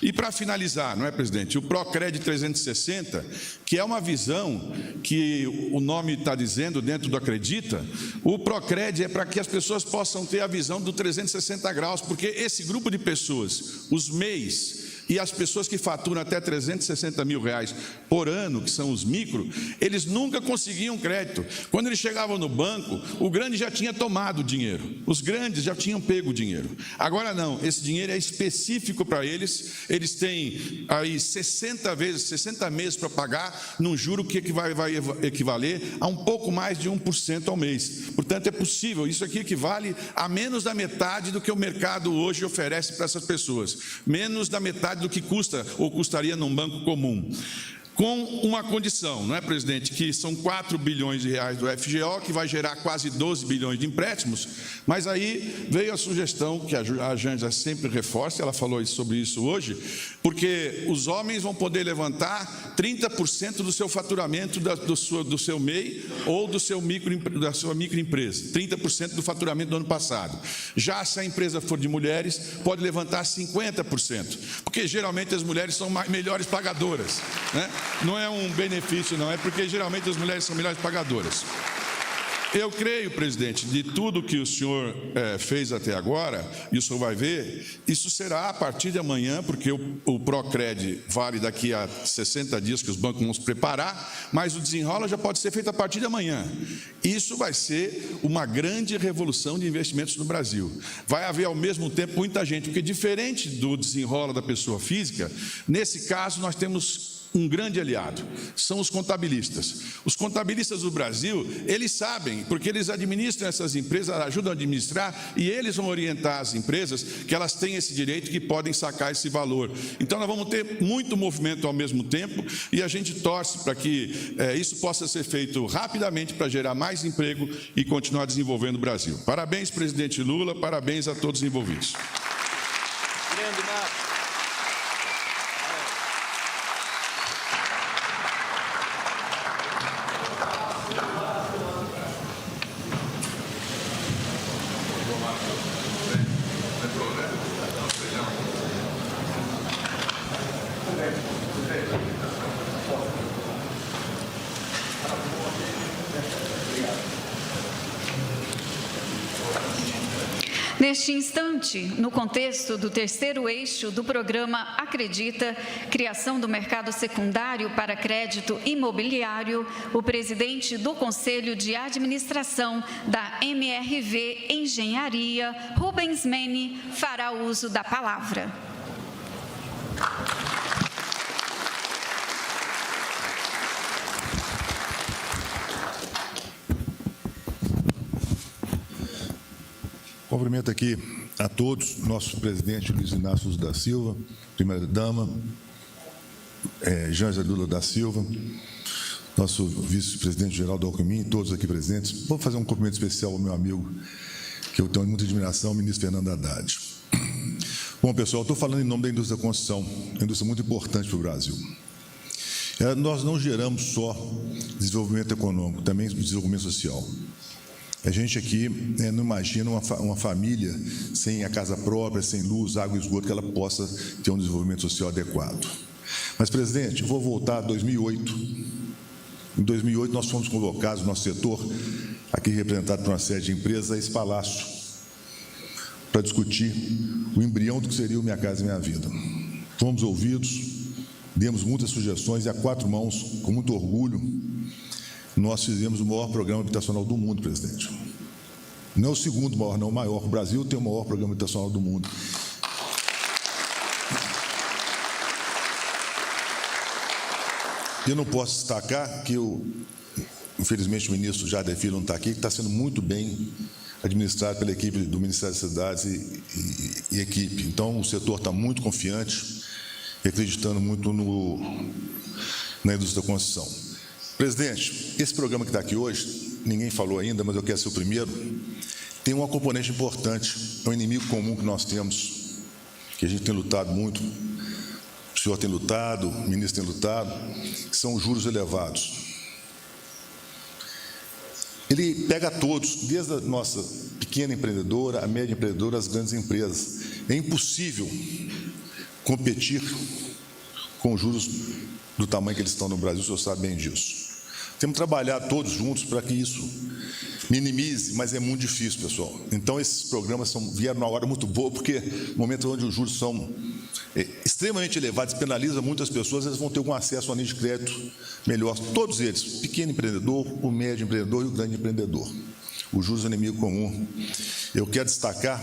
E para finalizar, não é, presidente, o Procred 360, que é uma visão que o nome está dizendo dentro do Acredita, o Procred é para que as pessoas possam ter a visão do 360 graus, porque esse grupo de pessoas, os MEIs, e as pessoas que faturam até 360 mil reais por ano, que são os micro, eles nunca conseguiam crédito. Quando eles chegavam no banco, o grande já tinha tomado o dinheiro. Os grandes já tinham pego o dinheiro. Agora não, esse dinheiro é específico para eles. Eles têm aí 60 meses para pagar, num juro que vai equivaler a um pouco mais de 1% ao mês. Portanto, é possível. Isso aqui equivale a menos da metade do que o mercado hoje oferece para essas pessoas. Menos da metade do que custa ou custaria num banco comum. Com uma condição, não é, presidente, que são 4 bilhões de reais do FGO, que vai gerar quase 12 bilhões de empréstimos, mas aí veio a sugestão, que a Janja sempre reforça, ela falou sobre isso hoje, porque os homens vão poder levantar 30% do seu faturamento do seu MEI ou da sua microempresa, 30% do faturamento do ano passado. Já se a empresa for de mulheres, pode levantar 50%, porque geralmente as mulheres são melhores pagadoras, né? Não é um benefício, não, é porque geralmente as mulheres são melhores pagadoras. Eu creio, presidente, de tudo que o senhor fez até agora, e o senhor vai ver, isso será a partir de amanhã, porque o Procred vale daqui a 60 dias que os bancos vão se preparar, mas o desenrola já pode ser feito a partir de amanhã. Isso vai ser uma grande revolução de investimentos no Brasil. Vai haver, ao mesmo tempo, muita gente, porque diferente do desenrola da pessoa física, nesse caso nós temos um grande aliado, são os contabilistas. Os contabilistas do Brasil, eles sabem, porque eles administram essas empresas, ajudam a administrar, e eles vão orientar as empresas que elas têm esse direito, que podem sacar esse valor. Então, nós vamos ter muito movimento ao mesmo tempo, e a gente torce para que isso possa ser feito rapidamente para gerar mais emprego e continuar desenvolvendo o Brasil. Parabéns, presidente Lula, parabéns a todos os envolvidos. Neste instante, no contexto do terceiro eixo do programa Acredita, criação do mercado secundário para crédito imobiliário, o presidente do Conselho de Administração da MRV Engenharia, Rubens Mene, fará uso da palavra. Cumprimento aqui a todos, nosso presidente Luiz Inácio Lula da Silva, primeira-dama, Janja Lula da Silva, nosso vice-presidente Geraldo Alckmin, todos aqui presentes. Vou fazer um cumprimento especial ao meu amigo, que eu tenho muita admiração, o ministro Fernando Haddad. Bom, pessoal, estou falando em nome da indústria da construção, uma indústria muito importante para o Brasil. Nós não geramos só desenvolvimento econômico, também desenvolvimento social. A gente aqui não imagina uma família sem a casa própria, sem luz, água e esgoto, que ela possa ter um desenvolvimento social adequado. Mas, presidente, vou voltar a 2008. Em 2008, nós fomos convocados, nosso setor, aqui representado por uma série de empresas, a esse palácio, para discutir o embrião do que seria o Minha Casa Minha Vida. Fomos ouvidos, demos muitas sugestões e, a quatro mãos, com muito orgulho, nós fizemos o maior programa habitacional do mundo, presidente. Não é o segundo maior, não, o maior. O Brasil tem o maior programa habitacional do mundo. Eu não posso destacar que, infelizmente, o ministro Jader Filho não está aqui, que está sendo muito bem administrado pela equipe do Ministério das Cidades e equipe. Então, o setor está muito confiante e acreditando muito na indústria da construção. Presidente, esse programa que está aqui hoje, ninguém falou ainda, mas eu quero ser o primeiro, tem uma componente importante, é um inimigo comum que nós temos, que a gente tem lutado muito, o senhor tem lutado, o ministro tem lutado, que são os juros elevados. Ele pega todos, desde a nossa pequena empreendedora, a média empreendedora, as grandes empresas. É impossível competir com os juros do tamanho que eles estão no Brasil, o senhor sabe bem disso. Temos que trabalhar todos juntos para que isso minimize, mas é muito difícil, pessoal. Então, esses programas vieram numa hora muito boa, porque no momento onde os juros são extremamente elevados, penaliza muitas pessoas, eles vão ter um acesso a nível de crédito melhor. Todos eles, pequeno empreendedor, o médio empreendedor e o grande empreendedor. Os juros é um inimigo comum. Eu quero destacar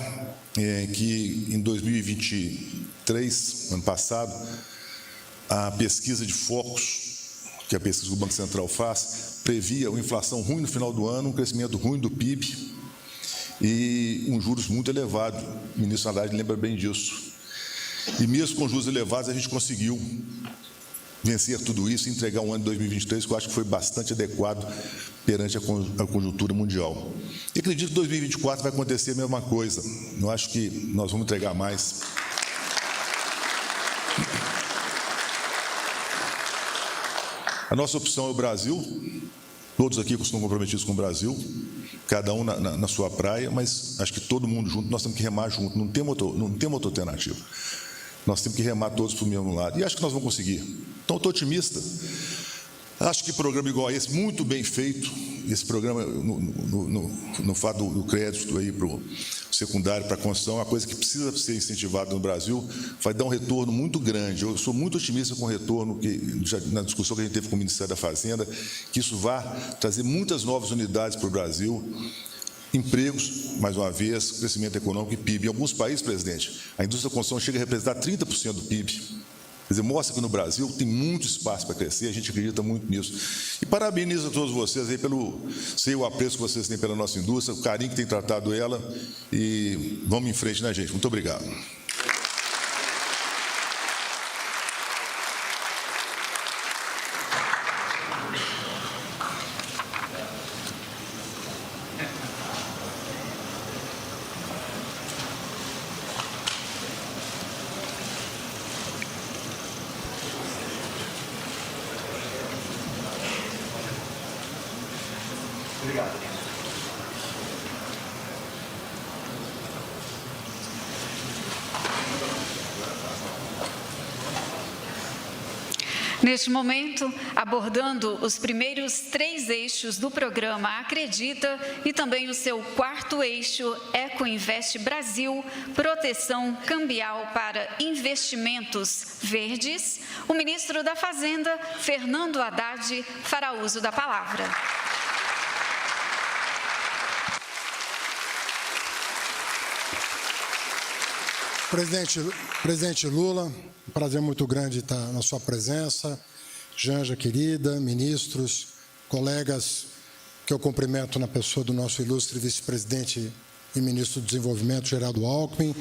que em 2023, ano passado, a pesquisa de focos, que a pesquisa que o Banco Central faz, previa uma inflação ruim no final do ano, um crescimento ruim do PIB e um juros muito elevado. O ministro Haddad lembra bem disso. E mesmo com juros elevados, a gente conseguiu vencer tudo isso e entregar um ano de 2023 que eu acho que foi bastante adequado perante a conjuntura mundial. E acredito que 2024 vai acontecer a mesma coisa. Eu acho que nós vamos entregar mais. A nossa opção é o Brasil, todos aqui estão comprometidos com o Brasil, cada um na sua praia, mas acho que todo mundo junto, nós temos que remar junto, não tem outra alternativa. Nós temos que remar todos para o mesmo lado, e acho que nós vamos conseguir. Então, eu estou otimista, Acho que programa igual a esse, muito bem feito, esse programa, no fato do crédito aí para o secundário, para a construção, é uma coisa que precisa ser incentivada no Brasil, vai dar um retorno muito grande. Eu sou muito otimista com o retorno, que, já, na discussão que a gente teve com o Ministério da Fazenda, que isso vai trazer muitas novas unidades para o Brasil, empregos, mais uma vez, crescimento econômico e PIB. Em alguns países, presidente, a indústria da construção chega a representar 30% do PIB. Quer dizer, mostra que no Brasil tem muito espaço para crescer, a gente acredita muito nisso. E parabenizo a todos vocês aí pelo sei o apreço que vocês têm pela nossa indústria, o carinho que tem tratado ela, e vamos em frente, né, gente? Muito obrigado. Neste momento, abordando os primeiros 3 eixos do programa Acredita e também o seu 4º eixo, Ecoinvest Brasil, proteção cambial para investimentos verdes, o ministro da Fazenda, Fernando Haddad, fará uso da palavra. Presidente Lula, um prazer muito grande estar na sua presença. Janja, querida, ministros, colegas, que eu cumprimento na pessoa do nosso ilustre vice-presidente e ministro do Desenvolvimento, Geraldo Alckmin.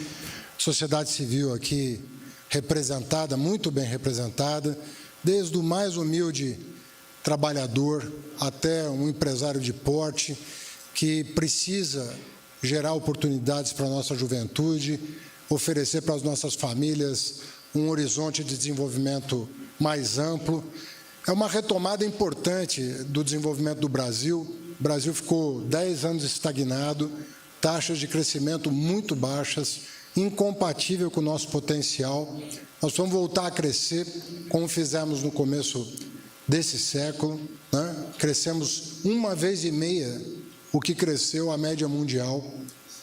Sociedade civil aqui representada, muito bem representada, desde o mais humilde trabalhador até um empresário de porte que precisa gerar oportunidades para a nossa juventude, oferecer para as nossas famílias um horizonte de desenvolvimento mais amplo. É uma retomada importante do desenvolvimento do Brasil. O Brasil ficou 10 anos estagnado, taxas de crescimento muito baixas, incompatível com o nosso potencial. Nós vamos voltar a crescer, como fizemos no começo desse século, né? Crescemos 1,5 vezes o que cresceu a média mundial,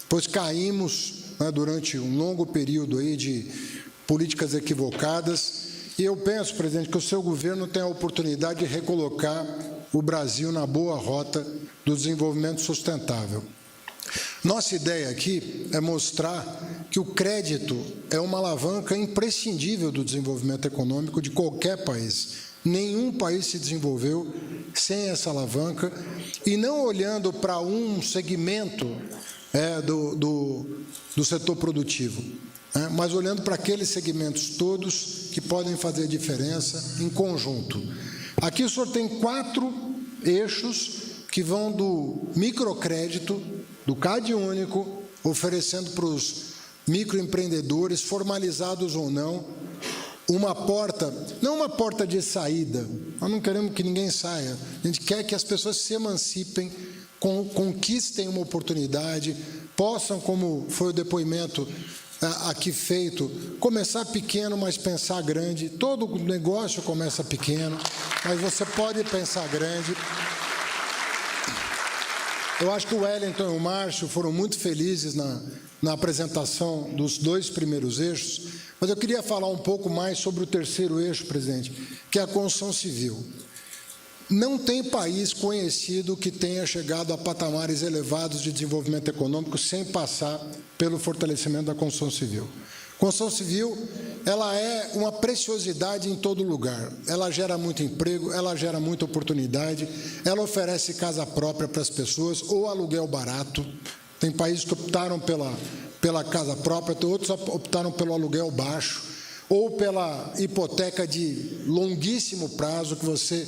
pois caímos, né, durante um longo período aí de políticas equivocadas. E eu penso, presidente, que o seu governo tem a oportunidade de recolocar o Brasil na boa rota do desenvolvimento sustentável. Nossa ideia aqui é mostrar que o crédito é uma alavanca imprescindível do desenvolvimento econômico de qualquer país. Nenhum país se desenvolveu sem essa alavanca, e não olhando para um segmento do setor produtivo, mas olhando para aqueles segmentos todos que podem fazer diferença em conjunto. Aqui o senhor tem 4 eixos que vão do microcrédito, do CAD único, oferecendo para os microempreendedores, formalizados ou não, uma porta, não uma porta de saída, nós não queremos que ninguém saia, a gente quer que as pessoas se emancipem, conquistem uma oportunidade, possam, como foi o depoimento aqui feito, começar pequeno, mas pensar grande. Todo negócio começa pequeno, mas você pode pensar grande. Eu acho que o Wellington e o Márcio foram muito felizes na apresentação dos 2 primeiros eixos, mas eu queria falar um pouco mais sobre o 3º eixo, presidente, que é a construção civil. Não tem país conhecido que tenha chegado a patamares elevados de desenvolvimento econômico sem passar pelo fortalecimento da construção civil. Construção civil, ela é uma preciosidade em todo lugar. Ela gera muito emprego, ela gera muita oportunidade, ela oferece casa própria para as pessoas ou aluguel barato. Tem países que optaram pela casa própria, outros optaram pelo aluguel baixo ou pela hipoteca de longuíssimo prazo que você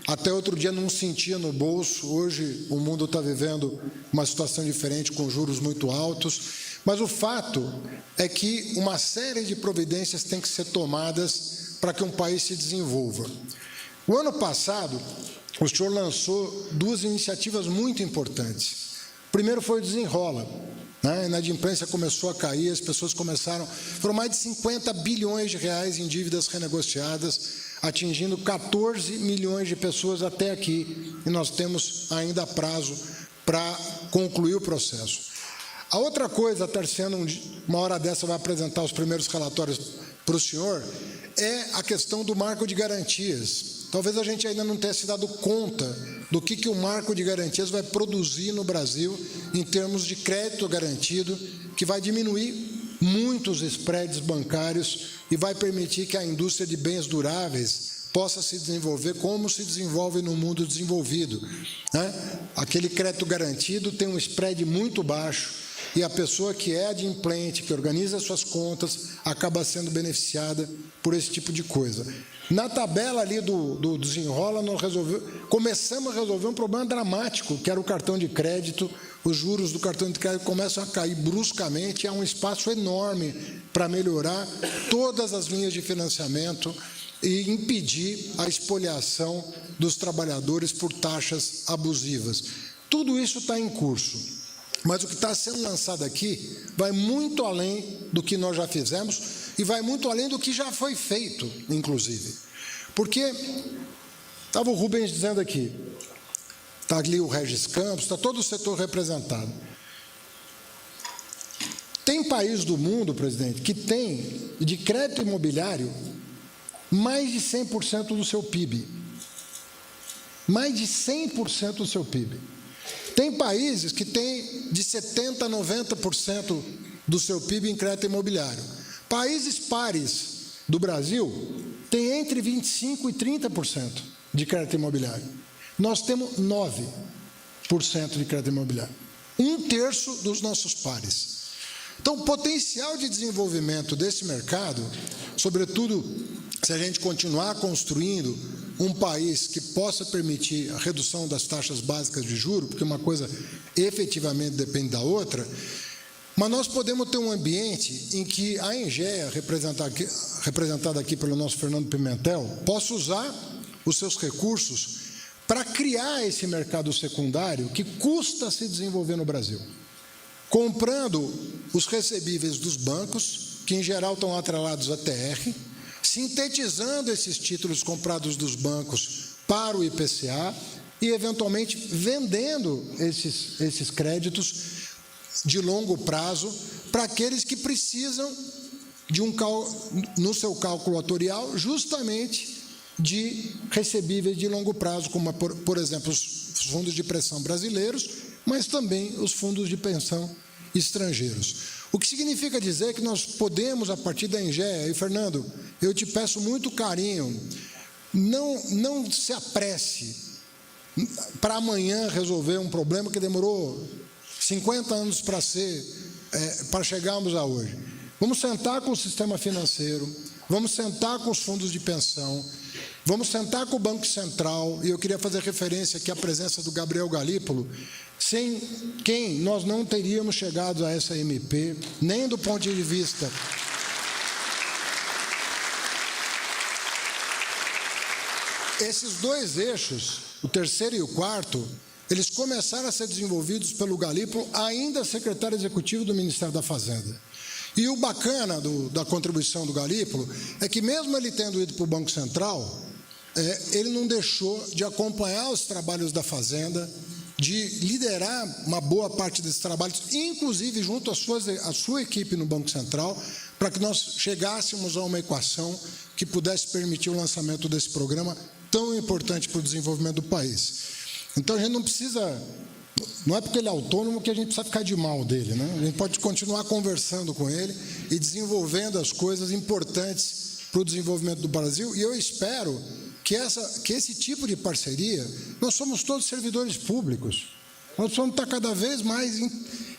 até outro dia não sentia no bolso. Hoje o mundo está vivendo uma situação diferente, com juros muito altos, mas o fato é que uma série de providências tem que ser tomadas para que um país se desenvolva. O ano passado, o senhor lançou 2 iniciativas muito importantes. O primeiro foi o Desenrola, né? A inadimplência começou a cair, as pessoas começaram... Foram mais de 50 bilhões de reais em dívidas renegociadas, atingindo 14 milhões de pessoas até aqui, e nós temos ainda prazo para concluir o processo. A outra coisa, Tarciano, uma hora dessa vai apresentar os primeiros relatórios para o senhor, é a questão do marco de garantias. Talvez a gente ainda não tenha se dado conta do que o marco de garantias vai produzir no Brasil em termos de crédito garantido, que vai diminuir muitos spreads bancários e vai permitir que a indústria de bens duráveis possa se desenvolver como se desenvolve no mundo desenvolvido, né? Aquele crédito garantido tem um spread muito baixo e a pessoa que é adimplente, que organiza suas contas, acaba sendo beneficiada por esse tipo de coisa. Na tabela ali do desenrola, nós começamos a resolver um problema dramático, que era o cartão de crédito. Os juros do cartão de crédito começam a cair bruscamente, há um espaço enorme para melhorar todas as linhas de financiamento e impedir a espoliação dos trabalhadores por taxas abusivas. Tudo isso está em curso, mas o que está sendo lançado aqui vai muito além do que nós já fizemos e vai muito além do que já foi feito, inclusive. Porque, estava o Rubens dizendo aqui, está ali o Regis Campos, está todo o setor representado. Tem país do mundo, presidente, que tem de crédito imobiliário mais de 100% do seu PIB. Mais de 100% do seu PIB. Tem países que têm de 70% a 90% do seu PIB em crédito imobiliário. Países pares do Brasil têm entre 25% e 30% de crédito imobiliário. Nós temos 9% de crédito imobiliário. 1/3 dos nossos pares. Então, o potencial de desenvolvimento desse mercado, sobretudo se a gente continuar construindo um país que possa permitir a redução das taxas básicas de juros, porque uma coisa efetivamente depende da outra, mas nós podemos ter um ambiente em que a Engea, representada aqui pelo nosso Fernando Pimentel, possa usar os seus recursos para criar esse mercado secundário que custa se desenvolver no Brasil, comprando os recebíveis dos bancos, que em geral estão atrelados a TR, sintetizando esses títulos comprados dos bancos para o IPCA e, eventualmente, vendendo esses créditos de longo prazo para aqueles que precisam de no seu cálculo atorial, justamente de recebíveis de longo prazo, como, por exemplo, os fundos de pensão brasileiros, mas também os fundos de pensão estrangeiros. O que significa dizer que nós podemos, a partir da Engea, e Fernando, eu te peço muito carinho, não se apresse para amanhã resolver um problema que demorou 50 anos para chegarmos a hoje. Vamos sentar com o sistema financeiro, vamos sentar com os fundos de pensão, vamos sentar com o Banco Central, e eu queria fazer referência aqui à presença do Gabriel Galípolo, sem quem nós não teríamos chegado a essa MP, nem do ponto de vista esses dois eixos, o terceiro e o quarto, eles começaram a ser desenvolvidos pelo Galípolo, ainda secretário executivo do Ministério da Fazenda. E o bacana da contribuição do Galípolo é que, mesmo ele tendo ido para o Banco Central, ele não deixou de acompanhar os trabalhos da Fazenda, de liderar uma boa parte desses trabalhos, inclusive junto à sua equipe no Banco Central, para que nós chegássemos a uma equação que pudesse permitir o lançamento desse programa tão importante para o desenvolvimento do país. Então, a gente não precisa... Não é porque ele é autônomo que a gente precisa ficar de mal dele, né? A gente pode continuar conversando com ele e desenvolvendo as coisas importantes para o desenvolvimento do Brasil, e eu espero que esse tipo de parceria, nós somos todos servidores públicos, nós vamos estar cada vez mais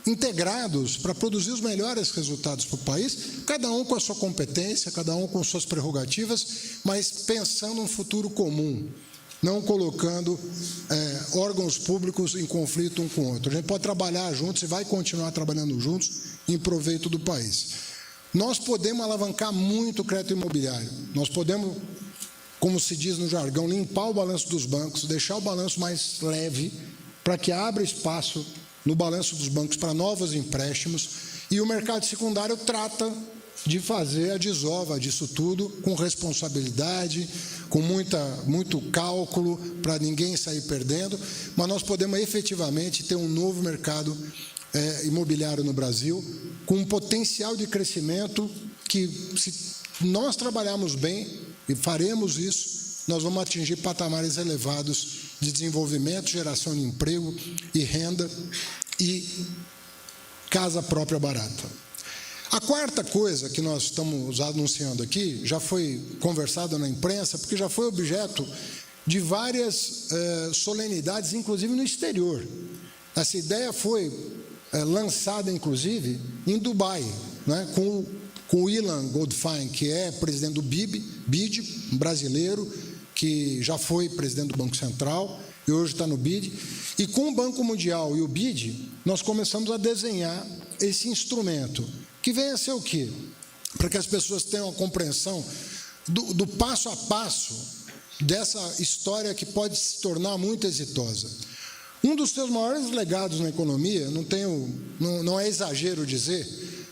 integrados para produzir os melhores resultados para o país, cada um com a sua competência, cada um com suas prerrogativas, mas pensando um futuro comum, não colocando órgãos públicos em conflito um com o outro. A gente pode trabalhar juntos e vai continuar trabalhando juntos em proveito do país. Nós podemos alavancar muito o crédito imobiliário, nós podemos, como se diz no jargão, limpar o balanço dos bancos, deixar o balanço mais leve, para que abra espaço no balanço dos bancos para novos empréstimos, e o mercado secundário trata de fazer a desova disso tudo com responsabilidade, com muito cálculo, para ninguém sair perdendo, mas nós podemos efetivamente ter um novo mercado imobiliário no Brasil, com um potencial de crescimento que, se nós trabalharmos bem, e faremos isso, nós vamos atingir patamares elevados de desenvolvimento, geração de emprego e renda e casa própria barata. A quarta coisa que nós estamos anunciando aqui, já foi conversado na imprensa, porque já foi objeto de várias solenidades, inclusive no exterior. Essa ideia foi lançada, inclusive, em Dubai, né, com o Ilan Goldfein, que é presidente do BID, um brasileiro, que já foi presidente do Banco Central e hoje está no BID. E com o Banco Mundial e o BID, nós começamos a desenhar esse instrumento, que vem a ser o quê? Para que as pessoas tenham a compreensão do passo a passo dessa história que pode se tornar muito exitosa. Um dos seus maiores legados na economia, não é exagero dizer,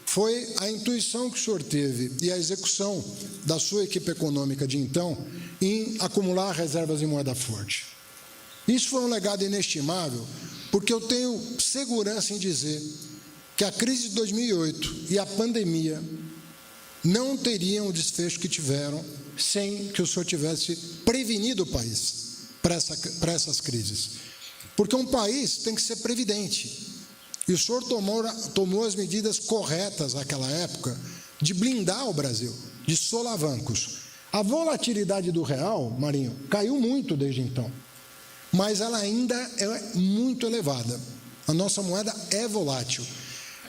foi a intuição que o senhor teve e a execução da sua equipe econômica de então em acumular reservas em moeda forte. Isso foi um legado inestimável, porque eu tenho segurança em dizer que a crise de 2008 e a pandemia não teriam o desfecho que tiveram sem que o senhor tivesse prevenido o país para essas crises. Porque um país tem que ser previdente. E o senhor tomou as medidas corretas naquela época de blindar o Brasil, de solavancos. A volatilidade do real, Marinho, caiu muito desde então, mas ela ainda é muito elevada. A nossa moeda é volátil.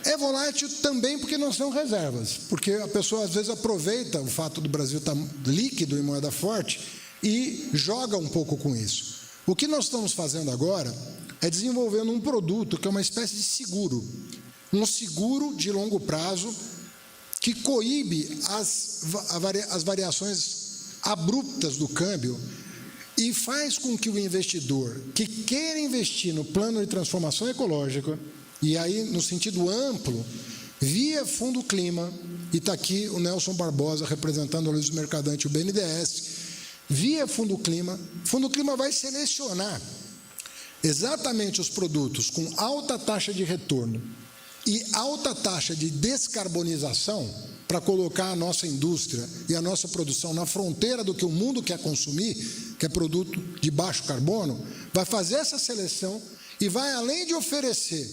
É volátil também porque não são reservas, porque a pessoa às vezes aproveita o fato do Brasil estar líquido em moeda forte e joga um pouco com isso. O que nós estamos fazendo agora é desenvolvendo um produto que é uma espécie de seguro, um seguro de longo prazo que coíbe as variações abruptas do câmbio e faz com que o investidor que queira investir no plano de transformação ecológica, e aí no sentido amplo, via Fundo Clima, e está aqui o Nelson Barbosa representando a Luiz Mercadante e o BNDES, via Fundo Clima vai selecionar exatamente os produtos com alta taxa de retorno e alta taxa de descarbonização para colocar a nossa indústria e a nossa produção na fronteira do que o mundo quer consumir, que é produto de baixo carbono, vai fazer essa seleção e vai, além de oferecer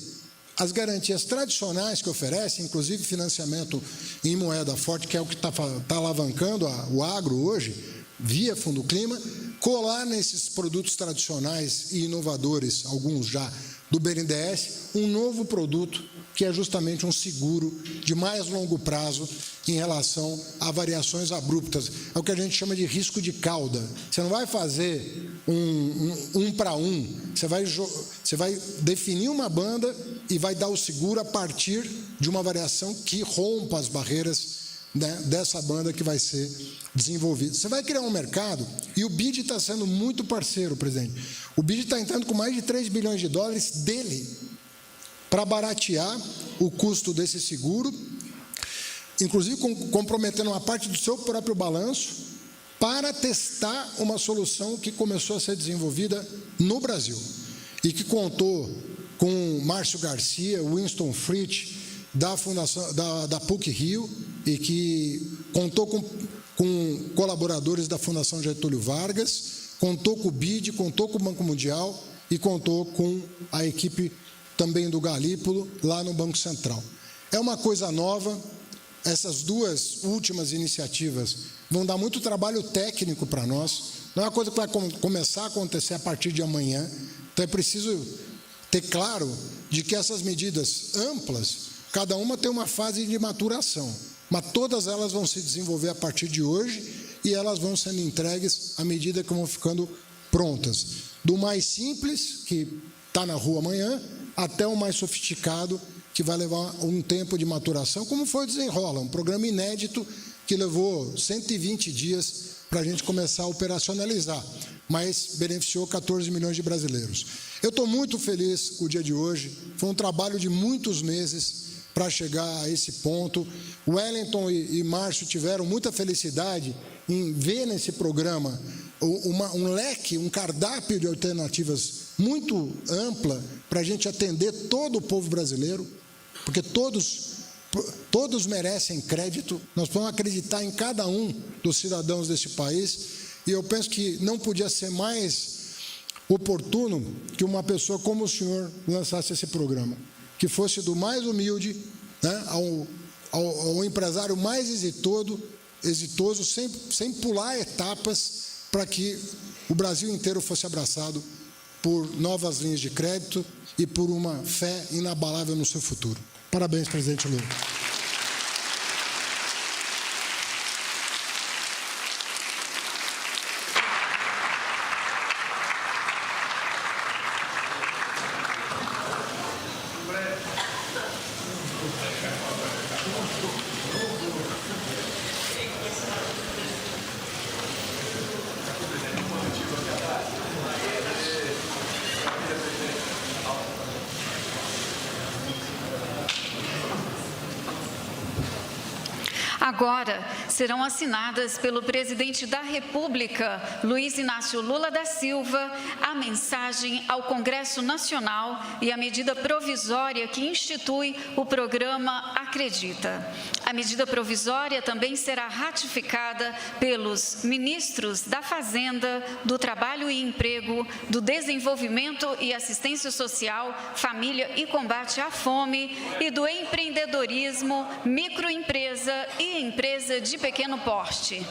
as garantias tradicionais que oferece, inclusive financiamento em moeda forte, que é o que está alavancando o agro hoje, via Fundo Clima, colar nesses produtos tradicionais e inovadores, alguns já do BNDES, um novo produto que é justamente um seguro de mais longo prazo em relação a variações abruptas. É o que a gente chama de risco de cauda. Você não vai fazer um para um, você vai definir uma banda e vai dar o seguro a partir de uma variação que rompa as barreiras, né, dessa banda que vai ser desenvolvida. Você vai criar um mercado, e o BID está sendo muito parceiro, presidente. O BID está entrando com mais de 3 bilhões de dólares dele para baratear o custo desse seguro, inclusive comprometendo uma parte do seu próprio balanço para testar uma solução que começou a ser desenvolvida no Brasil e que contou com Márcio Garcia, Winston Fritz, da Fundação da PUC-Rio, e que contou com colaboradores da Fundação Getúlio Vargas, contou com o BID, contou com o Banco Mundial e contou com a equipe também do Galípolo lá no Banco Central. É uma coisa nova. Essas duas últimas iniciativas vão dar muito trabalho técnico para nós. Não é uma coisa que vai começar a acontecer a partir de amanhã. Então é preciso ter claro de que essas medidas amplas, cada uma tem uma fase de maturação, mas todas elas vão se desenvolver a partir de hoje e elas vão sendo entregues à medida que vão ficando prontas. Do mais simples, que está na rua amanhã, até o mais sofisticado, que vai levar um tempo de maturação, como foi o Desenrola, um programa inédito que levou 120 dias para a gente começar a operacionalizar. mas beneficiou 14 milhões de brasileiros. Eu estou muito feliz com o dia de hoje, foi um trabalho de muitos meses para chegar a esse ponto. O Wellington e Márcio tiveram muita felicidade em ver nesse programa um leque, um cardápio de alternativas muito ampla para a gente atender todo o povo brasileiro, porque todos merecem crédito, nós podemos acreditar em cada um dos cidadãos desse país, e eu penso que não podia ser mais oportuno que uma pessoa como o senhor lançasse esse programa, que fosse do mais humilde, né, ao empresário mais exitoso, sem pular etapas, para que o Brasil inteiro fosse abraçado por novas linhas de crédito e por uma fé inabalável no seu futuro. Parabéns, presidente Lula. Agora serão assinadas pelo presidente da República, Luiz Inácio Lula da Silva, a mensagem ao Congresso Nacional e a medida provisória que institui o programa Acredita. A medida provisória também será ratificada pelos ministros da Fazenda, do Trabalho e Emprego, do Desenvolvimento e Assistência Social, Família e Combate à Fome e do Empreendedorismo, Microempresa e Empresa de Pequeno Porte.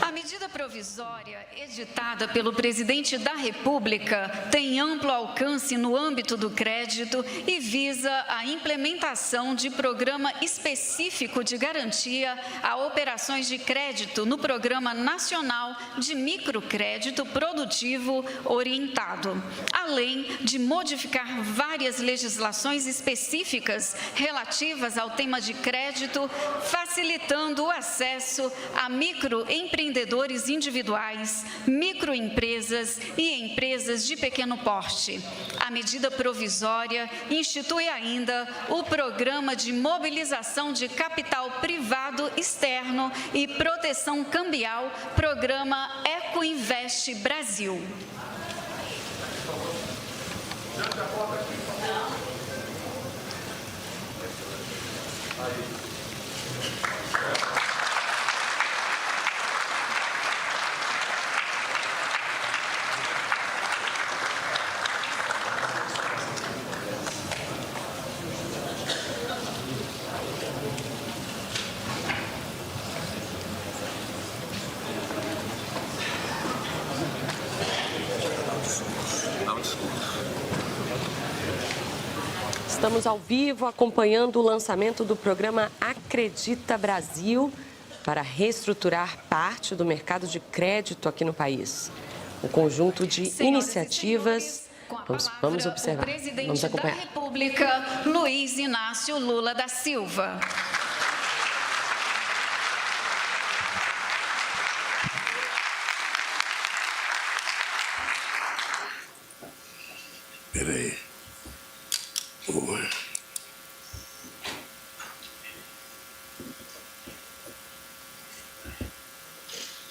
A medida provisória editada pelo presidente da República tem amplo alcance no âmbito do crédito e visa a implementação de programa específico de garantia a operações de crédito no Programa Nacional de Microcrédito Produtivo Orientado, além de modificar várias legislações específicas relativas ao tema de crédito, facilitando o acesso a microempreendedores individuais, microempresas e empresas de pequeno porte. A medida provisória institui ainda o Programa de Mobilização de Capital Privado Externo e Proteção Cambial, Programa Ecoinvest Brasil. Estamos ao vivo acompanhando o lançamento do programa Acredita Brasil para reestruturar parte do mercado de crédito aqui no país. Um conjunto de iniciativas. Vamos observar, vamos acompanhar. Da República, Luiz Inácio Lula da Silva. Peraí.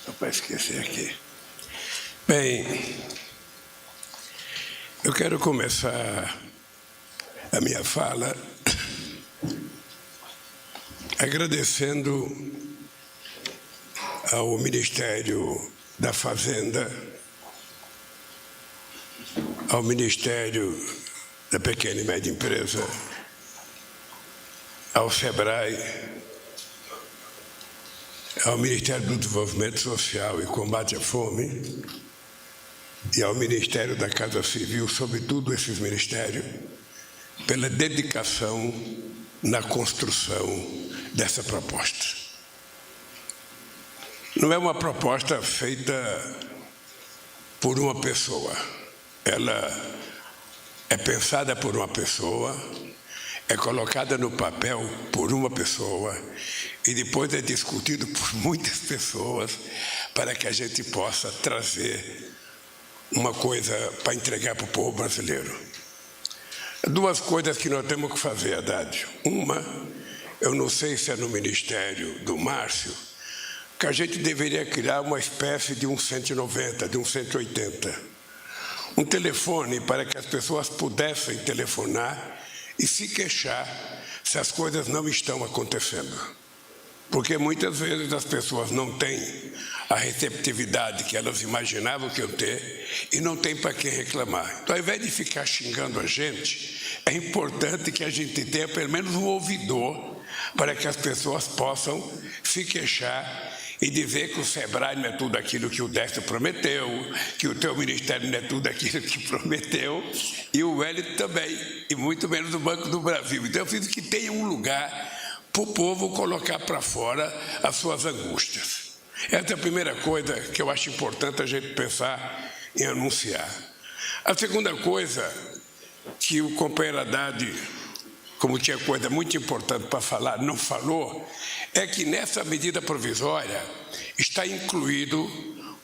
Só para esquecer aqui. Bem, eu quero começar a minha fala agradecendo ao Ministério da Fazenda, ao Ministério da Pequena e Média Empresa, ao SEBRAE, ao Ministério do Desenvolvimento Social e Combate à Fome e ao Ministério da Casa Civil, sobretudo esses ministérios, pela dedicação na construção dessa proposta. Não é uma proposta feita por uma pessoa, ela é pensada por uma pessoa, é colocada no papel por uma pessoa e depois é discutido por muitas pessoas para que a gente possa trazer uma coisa para entregar para o povo brasileiro. Duas coisas que nós temos que fazer, Haddad. Uma, eu não sei se é no Ministério do Márcio, que a gente deveria criar uma espécie de um 190, de um 180. Um telefone para que as pessoas pudessem telefonar e se queixar se as coisas não estão acontecendo. Porque muitas vezes as pessoas não têm a receptividade que elas imaginavam que iam ter e não tem para quem reclamar. Então, ao invés de ficar xingando a gente, é importante que a gente tenha pelo menos um ouvidor para que as pessoas possam se queixar e dizer que o Sebrae não é tudo aquilo que o Décio prometeu, que o teu ministério não é tudo aquilo que prometeu, e o Wellington também, e muito menos o Banco do Brasil. Então, eu preciso que tenha um lugar para o povo colocar para fora as suas angústias. Essa é a primeira coisa que eu acho importante a gente pensar em anunciar. A segunda coisa que o companheiro Haddad, como tinha coisa muito importante para falar, não falou, é que nessa medida provisória está incluído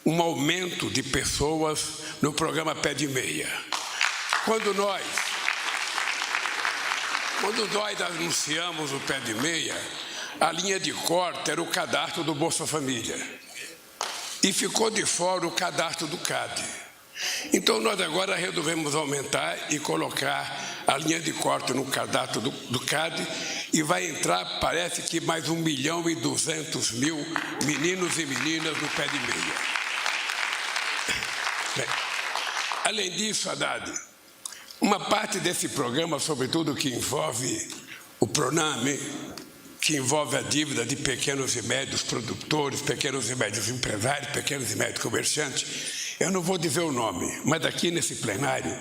um aumento de pessoas no programa Pé de Meia. Quando nós anunciamos o Pé de Meia, a linha de corte era o cadastro do Bolsa Família. E ficou de fora o cadastro do CAD. Então, nós agora resolvemos aumentar e colocar a linha de corte no cadastro do CAD e vai entrar, parece que mais 1.200.000 meninos e meninas no Pé de Meia. Bem, além disso, Haddad, uma parte desse programa, sobretudo que envolve o Proname, que envolve a dívida de pequenos e médios produtores, pequenos e médios empresários, pequenos e médios comerciantes, eu não vou dizer o nome, mas aqui nesse plenário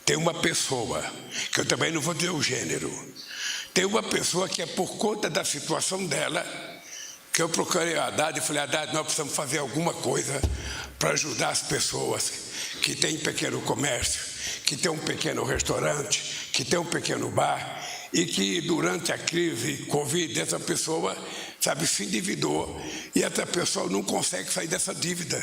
tem uma pessoa, que eu também não vou dizer o gênero, tem uma pessoa que é por conta da situação dela, que eu procurei a Haddad e falei, Haddad, nós precisamos fazer alguma coisa para ajudar as pessoas que têm pequeno comércio, que têm um pequeno restaurante, que têm um pequeno bar, e que durante a crise Covid, essa pessoa, se endividou e essa pessoa não consegue sair dessa dívida.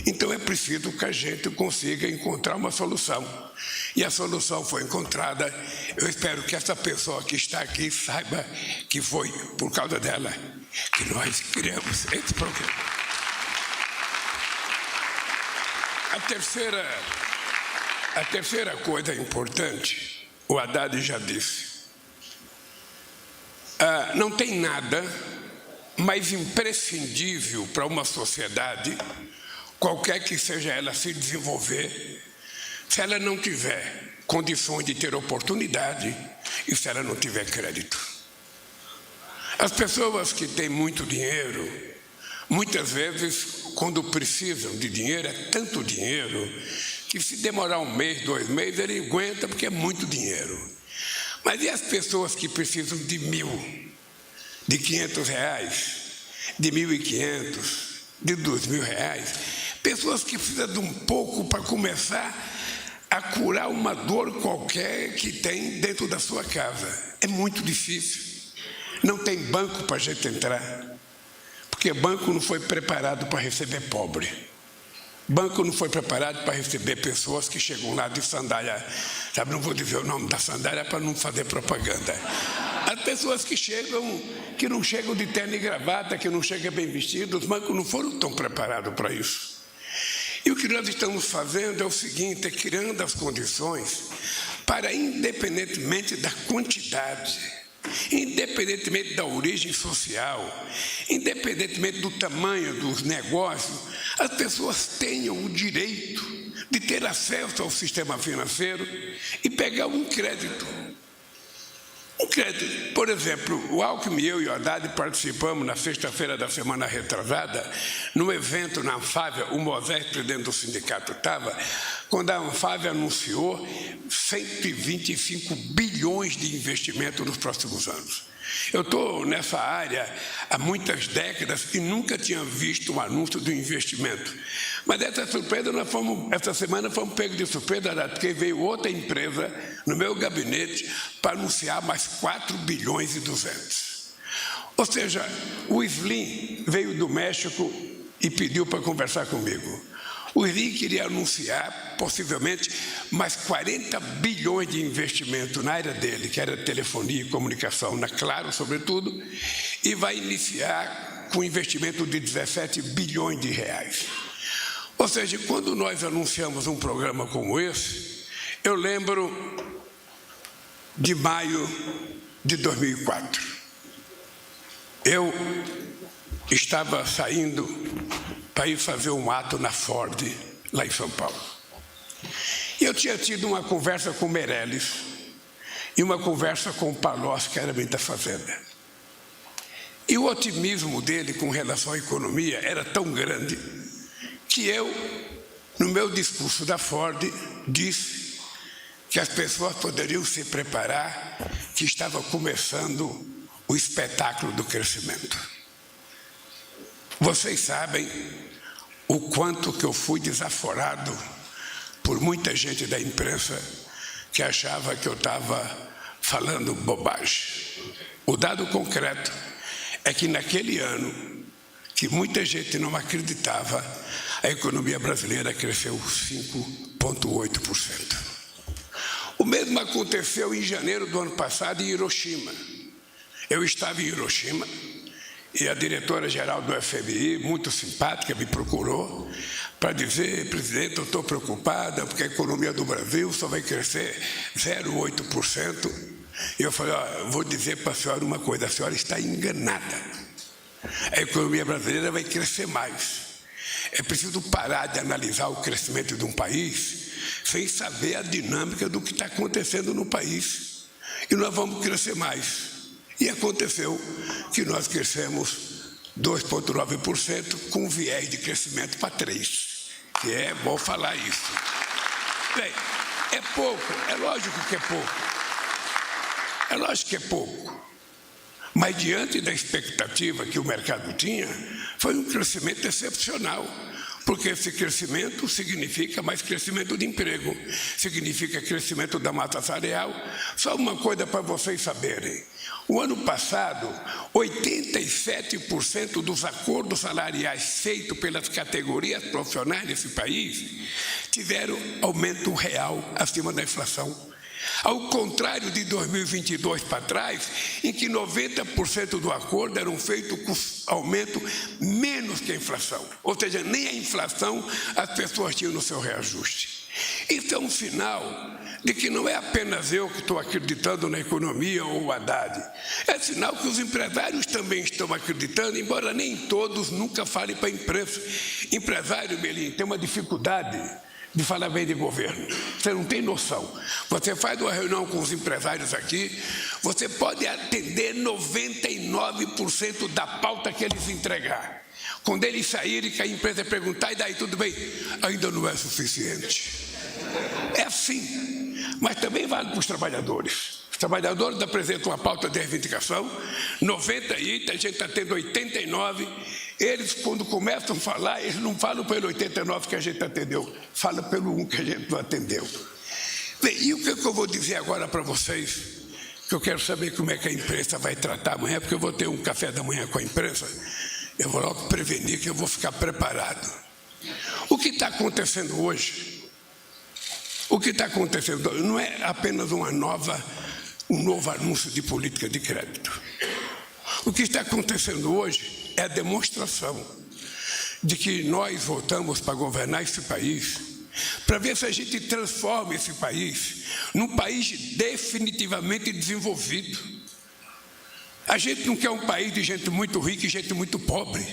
Então é preciso que a gente consiga encontrar uma solução. E a solução foi encontrada. Eu espero que essa pessoa que está aqui saiba que foi por causa dela que nós criamos esse programa. A terceira coisa importante, o Haddad já disse. Não tem nada mais imprescindível para uma sociedade, qualquer que seja ela se desenvolver, se ela não tiver condições de ter oportunidade e se ela não tiver crédito. As pessoas que têm muito dinheiro, muitas vezes, quando precisam de dinheiro, é tanto dinheiro que se demorar 1 mês, 2 meses, ele aguenta porque é muito dinheiro. Mas e as pessoas que precisam de 1.000, de R$500, de 1.500, de R$2.000? Pessoas que precisam de um pouco para começar a curar uma dor qualquer que tem dentro da sua casa. É muito difícil. Não tem banco para a gente entrar, porque banco não foi preparado para receber pobre. Banco não foi preparado para receber pessoas que chegam lá de sandália. Não vou dizer o nome da sandália para não fazer propaganda. As pessoas que não chegam de terno e gravata, que não chegam bem vestidos, os bancos não foram tão preparados para isso. E o que nós estamos fazendo é o seguinte, é criando as condições para, independentemente da quantidade, independentemente da origem social, independentemente do tamanho dos negócios, as pessoas tenham o direito de ter acesso ao sistema financeiro e pegar um crédito. Um crédito. Por exemplo, o Alckmin, eu e o Haddad participamos na sexta-feira da semana retrasada, num evento na Anfávia, o Moisés, presidente do sindicato, estava, quando a Anfávia anunciou 125 bilhões de investimento nos próximos anos. Eu estou nessa área há muitas décadas e nunca tinha visto um anúncio de um investimento. Mas essa semana fomos pegos de surpresa, porque veio outra empresa no meu gabinete para anunciar mais 4 bilhões e 200. Ou seja, o Slim veio do México e pediu para conversar comigo. O Slim queria anunciar, possivelmente, mais 40 bilhões de investimento na área dele, que era telefonia e comunicação, na Claro, sobretudo, e vai iniciar com investimento de 17 bilhões de reais. Ou seja, quando nós anunciamos um programa como esse, eu lembro de maio de 2004. Eu estava saindo para ir fazer um ato na Ford, lá em São Paulo. E eu tinha tido uma conversa com o Meirelles e uma conversa com o Palocci, que era bem da Fazenda. E o otimismo dele com relação à economia era tão grande que eu, no meu discurso da Ford, disse que as pessoas poderiam se preparar, que estava começando o espetáculo do crescimento. Vocês sabem o quanto que eu fui desaforado por muita gente da imprensa que achava que eu estava falando bobagem. O dado concreto é que naquele ano, que muita gente não acreditava, a economia brasileira cresceu 5,8%. O mesmo aconteceu em janeiro do ano passado em Hiroshima. Eu estava em Hiroshima e a diretora-geral do FMI, muito simpática, me procurou para dizer: presidente, eu estou preocupada porque a economia do Brasil só vai crescer 0,8%. E eu falei: eu vou dizer para a senhora uma coisa, a senhora está enganada. A economia brasileira vai crescer mais. É preciso parar de analisar o crescimento de um país sem saber a dinâmica do que está acontecendo no país. E nós vamos crescer mais. E aconteceu que nós crescemos 2,9% com viés de crescimento para 3%, que é bom falar isso. Bem, é pouco, é lógico que é pouco. É lógico que é pouco. Mas diante da expectativa que o mercado tinha, foi um crescimento excepcional. Porque esse crescimento significa mais crescimento de emprego, significa crescimento da massa salarial. Só uma coisa para vocês saberem. O ano passado, 87% dos acordos salariais feitos pelas categorias profissionais desse país tiveram aumento real acima da inflação. Ao contrário de 2022 para trás, em que 90% do acordo eram feitos com aumento menos que a inflação. Ou seja, nem a inflação as pessoas tinham no seu reajuste. Isso é um sinal de que não é apenas eu que estou acreditando na economia ou o Haddad. É sinal que os empresários também estão acreditando, embora nem todos nunca falem para a imprensa. Empresário, Melim, tem uma dificuldade de falar bem de governo. Você não tem noção. Você faz uma reunião com os empresários aqui, você pode atender 99% da pauta que eles entregar. Quando eles saírem, que a empresa perguntar, e daí tudo bem? Ainda não é suficiente. É assim. Mas também vale para os trabalhadores. Os trabalhadores apresentam uma pauta de reivindicação, 90 itens, a gente está tendo 89. Eles, quando começam a falar, eles não falam pelo 89 que a gente atendeu, falam pelo 1 que a gente não atendeu. Bem, e o que eu vou dizer agora para vocês, que eu quero saber como é que a imprensa vai tratar amanhã, porque eu vou ter um café da manhã com a imprensa, eu vou logo prevenir que eu vou ficar preparado. O que está acontecendo hoje, não é apenas um novo anúncio de política de crédito. O que está acontecendo hoje é a demonstração de que nós voltamos para governar esse país, para ver se a gente transforma esse país num país definitivamente desenvolvido. A gente não quer um país de gente muito rica e gente muito pobre.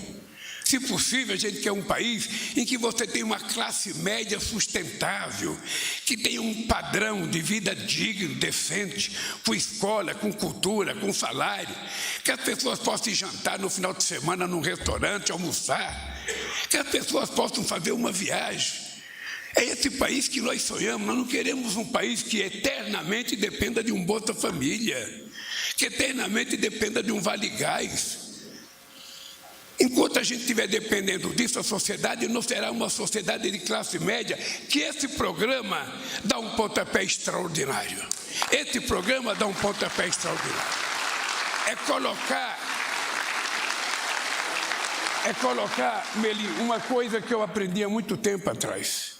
Se possível, a gente quer um país em que você tem uma classe média sustentável, que tenha um padrão de vida digno, decente, com escola, com cultura, com salário, que as pessoas possam ir jantar no final de semana num restaurante, almoçar, que as pessoas possam fazer uma viagem. É esse país que nós sonhamos. Nós não queremos um país que eternamente dependa de um Bolsa Família, que eternamente dependa de um Vale Gás. Enquanto a gente estiver dependendo disso, a sociedade não será uma sociedade de classe média, que esse programa dá um pontapé extraordinário. Esse programa dá um pontapé extraordinário. É colocar, Meli, uma coisa que eu aprendi há muito tempo atrás.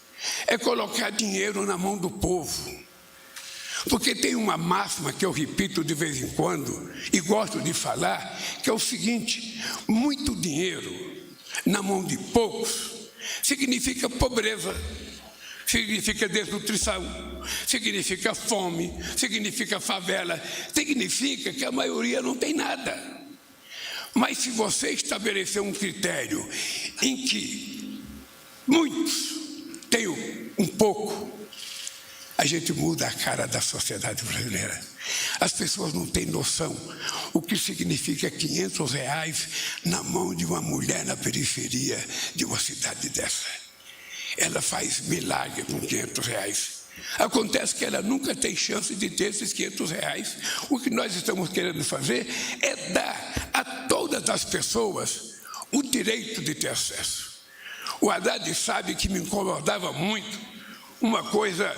É colocar dinheiro na mão do povo. Porque tem uma máxima que eu repito de vez em quando, e gosto de falar, que é o seguinte: muito dinheiro na mão de poucos significa pobreza, significa desnutrição, significa fome, significa favela, significa que a maioria não tem nada. Mas se você estabelecer um critério em que muitos têm um pouco, a gente muda a cara da sociedade brasileira. As pessoas não têm noção o que significa R$500 na mão de uma mulher na periferia de uma cidade dessa. Ela faz milagre com R$500. Acontece que ela nunca tem chance de ter esses R$500. O que nós estamos querendo fazer é dar a todas as pessoas o direito de ter acesso. O Haddad sabe que me incomodava muito uma coisa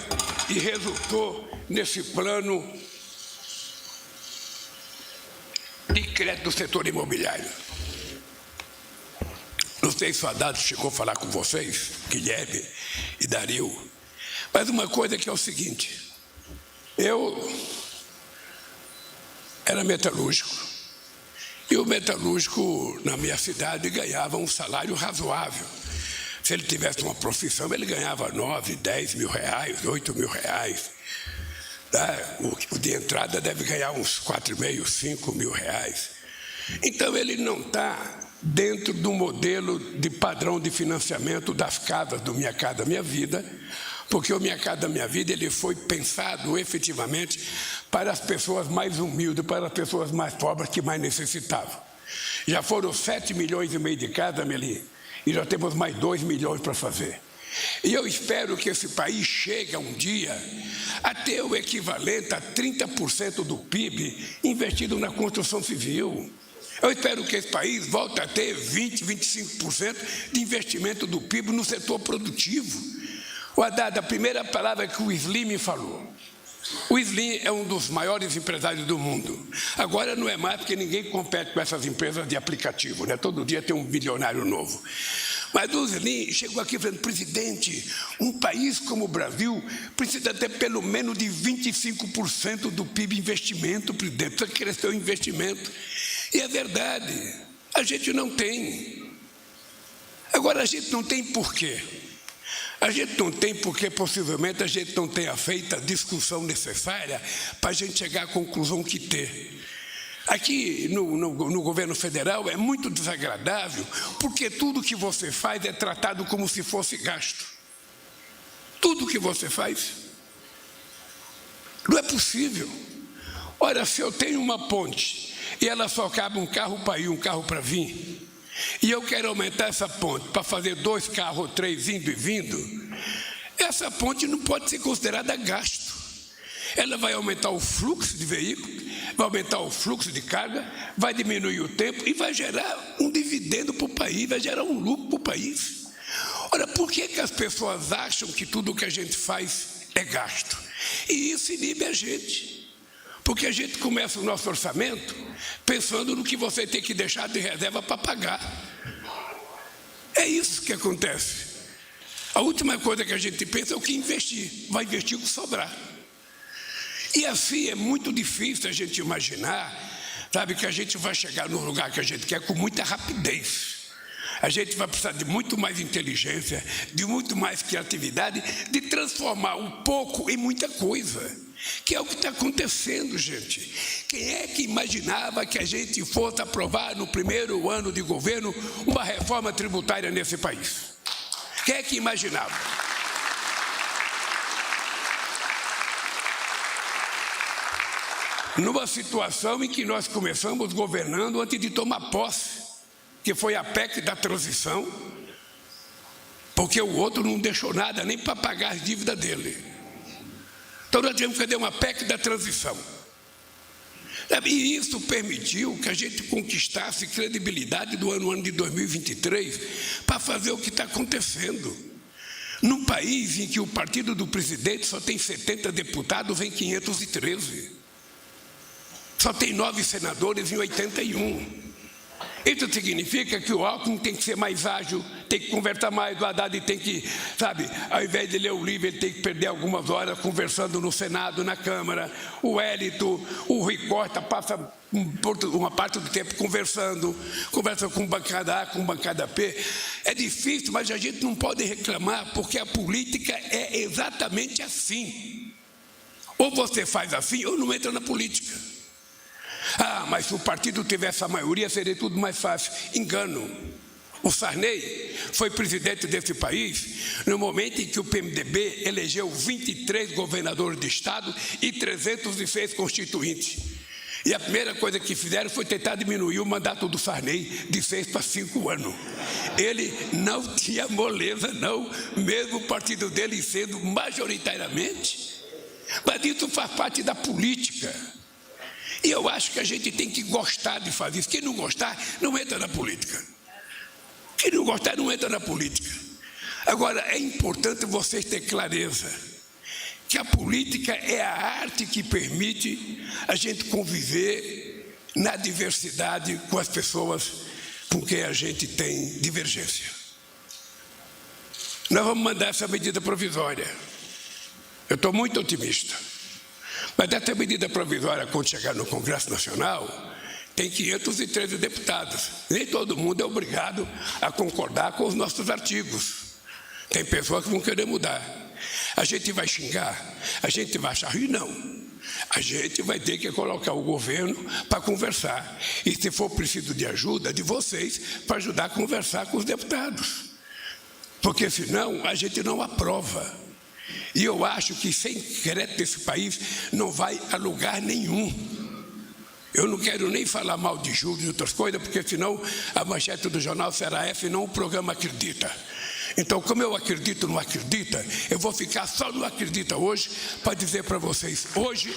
que resultou nesse plano de crédito do setor imobiliário. Não sei se o Haddad chegou a falar com vocês, Guilherme e Dario, mas uma coisa que é o seguinte: eu era metalúrgico, e o metalúrgico na minha cidade ganhava um salário razoável. Se ele tivesse uma profissão, ele ganhava 9, 10 mil reais, 8 mil reais. Tá? O de entrada deve ganhar uns 4,5, 5 mil reais. Então, ele não está dentro do modelo de padrão de financiamento das casas do Minha Casa Minha Vida, porque o Minha Casa Minha Vida ele foi pensado efetivamente para as pessoas mais humildes, para as pessoas mais pobres que mais necessitavam. Já foram 7,5 milhões de casas, Meli, e já temos mais 2 milhões para fazer. E eu espero que esse país chegue um dia a ter o equivalente a 30% do PIB investido na construção civil. Eu espero que esse país volte a ter 20%, 25% de investimento do PIB no setor produtivo. O Haddad, a primeira palavra que o Slim me falou. O Slim é um dos maiores empresários do mundo. Agora não é mais, porque ninguém compete com essas empresas de aplicativo, né? Todo dia tem um bilionário novo. Mas o Slim chegou aqui falando: presidente, um país como o Brasil precisa ter pelo menos de 25% do PIB investimento, presidente. Precisa crescer o investimento. E é verdade, a gente não tem. Agora, a gente não tem por quê? A gente não tem porque possivelmente a gente não tenha feito a discussão necessária para a gente chegar à conclusão que ter. Aqui no governo federal é muito desagradável, porque tudo que você faz é tratado como se fosse gasto. Tudo que você faz. Não é possível. Ora, se eu tenho uma ponte e ela só cabe um carro para ir, um carro para vir, e eu quero aumentar essa ponte para fazer 2 carros ou 3 indo e vindo, essa ponte não pode ser considerada gasto. Ela vai aumentar o fluxo de veículos, vai aumentar o fluxo de carga, vai diminuir o tempo e vai gerar um dividendo para o país, vai gerar um lucro para o país. Ora, por que as pessoas acham que tudo o que a gente faz é gasto? E isso inibe a gente. Porque a gente começa o nosso orçamento pensando no que você tem que deixar de reserva para pagar. É isso que acontece. A última coisa que a gente pensa é o que investir. Vai investir o que sobrar. E assim é muito difícil a gente imaginar, sabe, que a gente vai chegar no lugar que a gente quer com muita rapidez. A gente vai precisar de muito mais inteligência, de muito mais criatividade, de transformar um pouco em muita coisa. Que é o que está acontecendo, gente. Quem é que imaginava que a gente fosse aprovar no primeiro ano de governo uma reforma tributária nesse país? Quem é que imaginava? Numa situação em que nós começamos governando antes de tomar posse, que foi a PEC da transição, porque o outro não deixou nada nem para pagar as dívidas dele. Então nós tivemos que fazer uma PEC da transição. E isso permitiu que a gente conquistasse credibilidade do ano de 2023 para fazer o que está acontecendo. Num país em que o partido do presidente só tem 70 deputados em 513. Só tem 9 senadores em 81. Isso significa que o Alckmin tem que ser mais ágil, tem que conversar mais, o Haddad tem que, sabe, ao invés de ler o livro, ele tem que perder algumas horas conversando no Senado, na Câmara. O Wellington, o Rui Costa passa uma parte do tempo conversa com bancada A, com bancada P. É difícil, mas a gente não pode reclamar, porque a política é exatamente assim. Ou você faz assim, ou não entra na política. Ah, mas se o partido tivesse a maioria, seria tudo mais fácil. Engano. O Sarney foi presidente desse país no momento em que o PMDB elegeu 23 governadores de estado e 306 constituintes. E a primeira coisa que fizeram foi tentar diminuir o mandato do Sarney de 6 para 5 anos. Ele não tinha moleza, não, mesmo o partido dele sendo majoritariamente. Mas isso faz parte da política. E eu acho que a gente tem que gostar de fazer isso. Quem não gostar, não entra na política. Quem não gostar, não entra na política. Agora, é importante vocês terem clareza que a política é a arte que permite a gente conviver na diversidade com as pessoas com quem a gente tem divergência. Nós vamos mandar essa medida provisória. Eu estou muito otimista. Mas essa medida provisória, quando chegar no Congresso Nacional, tem 513 deputados. Nem todo mundo é obrigado a concordar com os nossos artigos. Tem pessoas que vão querer mudar. A gente vai xingar, a gente vai achar ruim, não. A gente vai ter que colocar o governo para conversar. E se for preciso de ajuda de vocês, para ajudar a conversar com os deputados. Porque senão a gente não aprova. E eu acho que sem crédito esse país não vai a lugar nenhum. Eu não quero nem falar mal de juros e outras coisas, porque senão a manchete do jornal será essa e não o programa Acredita. Então, como eu acredito no Acredita, eu vou ficar só no Acredita hoje para dizer para vocês, hoje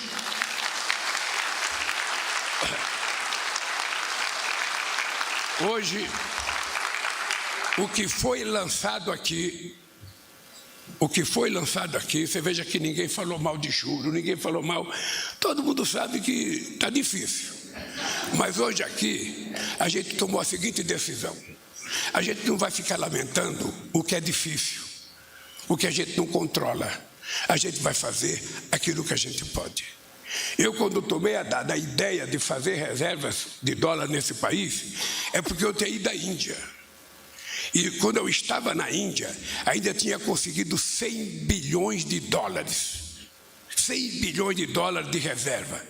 o que foi lançado aqui, você veja que ninguém falou mal de juros, ninguém falou mal, todo mundo sabe que está difícil. Mas hoje aqui, a gente tomou a seguinte decisão: a gente não vai ficar lamentando o que é difícil, o que a gente não controla. A gente vai fazer aquilo que a gente pode. Eu, quando tomei a ideia de fazer reservas de dólar nesse país, é porque eu tinha ido à Índia. E quando eu estava na Índia, ainda tinha conseguido 100 bilhões de dólares. 100 bilhões de dólares de reserva.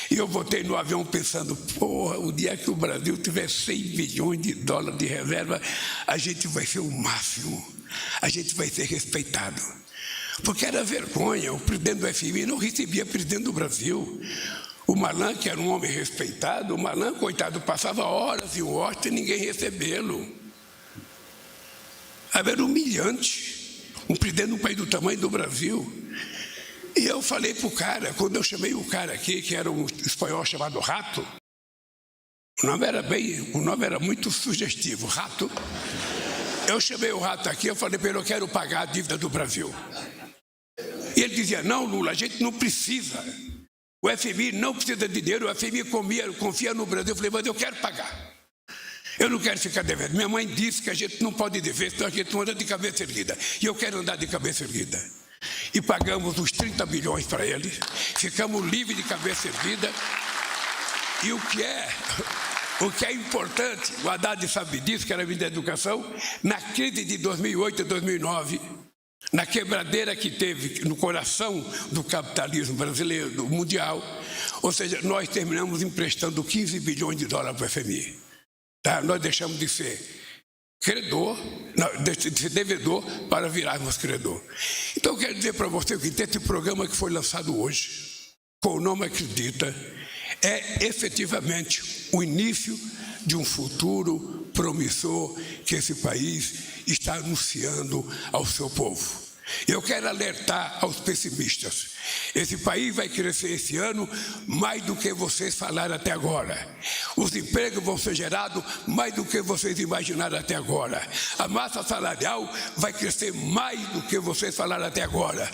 E eu voltei no avião pensando, porra, o dia que o Brasil tiver 100 bilhões de dólares de reserva, a gente vai ser o máximo. A gente vai ser respeitado. Porque era vergonha, o presidente do FMI não recebia presidente do Brasil. O Malan, que era um homem respeitado, o Malan, coitado, passava horas em Washington e ninguém recebê-lo. Era humilhante, um presidente de um país do tamanho do Brasil. E eu falei para o cara, quando eu chamei o cara aqui, que era um espanhol chamado Rato, o nome era muito sugestivo, Rato. Eu chamei o Rato aqui, eu falei para ele, eu quero pagar a dívida do Brasil. E ele dizia, não, Lula, a gente não precisa. O FMI não precisa de dinheiro, o FMI confia no Brasil. Eu falei, mas eu quero pagar. Eu não quero ficar devendo. Minha mãe disse que a gente não pode dever, senão a gente não anda de cabeça erguida. E eu quero andar de cabeça erguida. E pagamos os 30 bilhões para eles, ficamos livres de cabeça erguida. E o que é importante, o Haddad sabe disso, que era vida da educação, na crise de 2008 e 2009, na quebradeira que teve no coração do capitalismo brasileiro, do mundial, ou seja, nós terminamos emprestando 15 bilhões de dólares para o FMI. Tá? Nós deixamos de ser de ser devedor para virarmos credor. Então eu quero dizer para você que esse programa que foi lançado hoje, com o nome Acredita, é efetivamente o início de um futuro promissor que esse país está anunciando ao seu povo. Eu quero alertar aos pessimistas. Esse país vai crescer esse ano mais do que vocês falaram até agora. Os empregos vão ser gerados mais do que vocês imaginaram até agora. A massa salarial vai crescer mais do que vocês falaram até agora.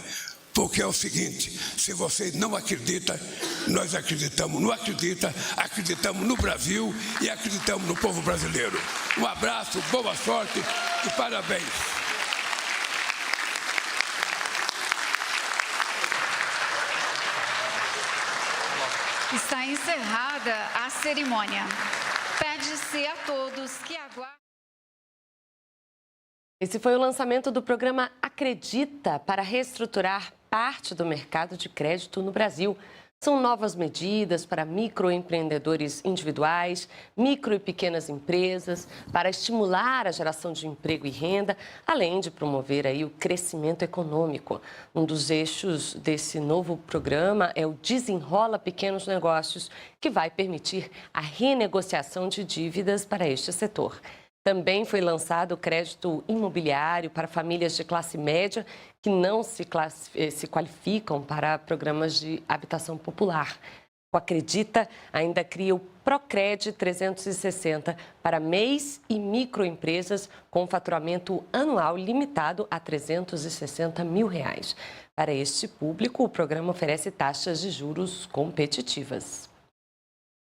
Porque é o seguinte, se vocês não acreditam, nós acreditamos. Não acredita, acreditamos no Brasil e acreditamos no povo brasileiro. Um abraço, boa sorte e parabéns. Está encerrada a cerimônia. Pede-se a todos que aguardem. Esse foi o lançamento do programa Acredita para reestruturar parte do mercado de crédito no Brasil. São novas medidas para microempreendedores individuais, micro e pequenas empresas, para estimular a geração de emprego e renda, além de promover aí o crescimento econômico. Um dos eixos desse novo programa é o Desenrola Pequenos Negócios, que vai permitir a renegociação de dívidas para este setor. Também foi lançado o crédito imobiliário para famílias de classe média que não se qualificam para programas de habitação popular. O Acredita ainda cria o Procred 360 para MEIs e microempresas com faturamento anual limitado a R$ 360 mil. Para este público, o programa oferece taxas de juros competitivas.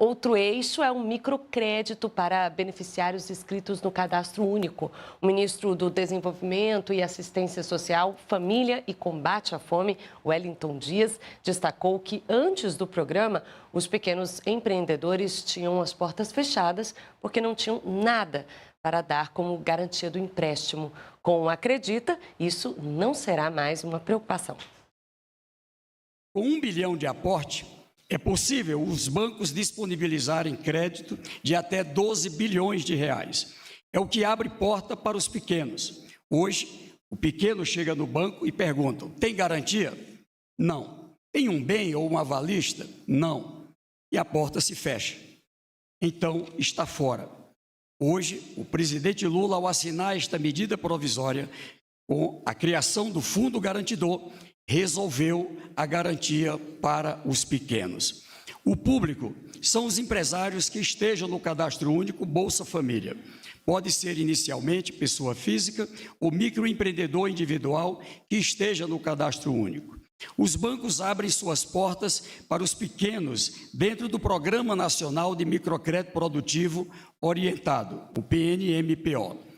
Outro eixo é o microcrédito para beneficiários inscritos no Cadastro Único. O ministro do Desenvolvimento e Assistência Social, Família e Combate à Fome, Wellington Dias, destacou que antes do programa, os pequenos empreendedores tinham as portas fechadas porque não tinham nada para dar como garantia do empréstimo. Com o Acredita, isso não será mais uma preocupação. Com 1 bilhão de aporte, é possível os bancos disponibilizarem crédito de até 12 bilhões de reais. É o que abre porta para os pequenos. Hoje, o pequeno chega no banco e pergunta: tem garantia? Não. Tem um bem ou um avalista? Não. E a porta se fecha. Então, está fora. Hoje, o presidente Lula, ao assinar esta medida provisória, com a criação do Fundo Garantidor, resolveu a garantia para os pequenos. O público são os empresários que estejam no Cadastro Único Bolsa Família. Pode ser inicialmente pessoa física ou microempreendedor individual que esteja no Cadastro Único. Os bancos abrem suas portas para os pequenos dentro do Programa Nacional de Microcrédito Produtivo Orientado, o PNMPO.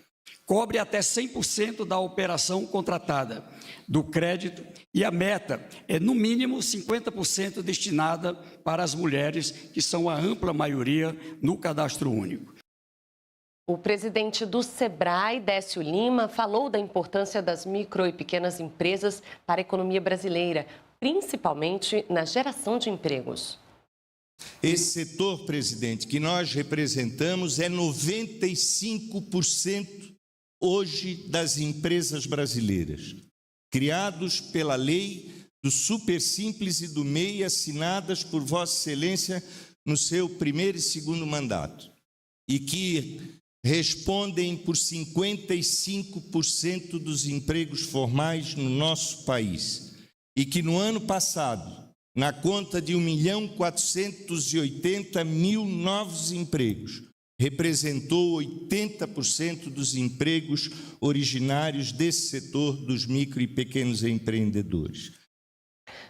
Cobre até 100% da operação contratada do crédito e a meta é, no mínimo, 50% destinada para as mulheres, que são a ampla maioria no Cadastro Único. O presidente do SEBRAE, Décio Lima, falou da importância das micro e pequenas empresas para a economia brasileira, principalmente na geração de empregos. Esse setor, presidente, que nós representamos é 95% hoje das empresas brasileiras, criados pela lei do Super Simples e do MEI, assinadas por Vossa Excelência no seu primeiro e segundo mandato, e que respondem por 55% dos empregos formais no nosso país, e que no ano passado, na conta de 1.480.000 novos empregos, representou 80% dos empregos originários desse setor dos micro e pequenos empreendedores.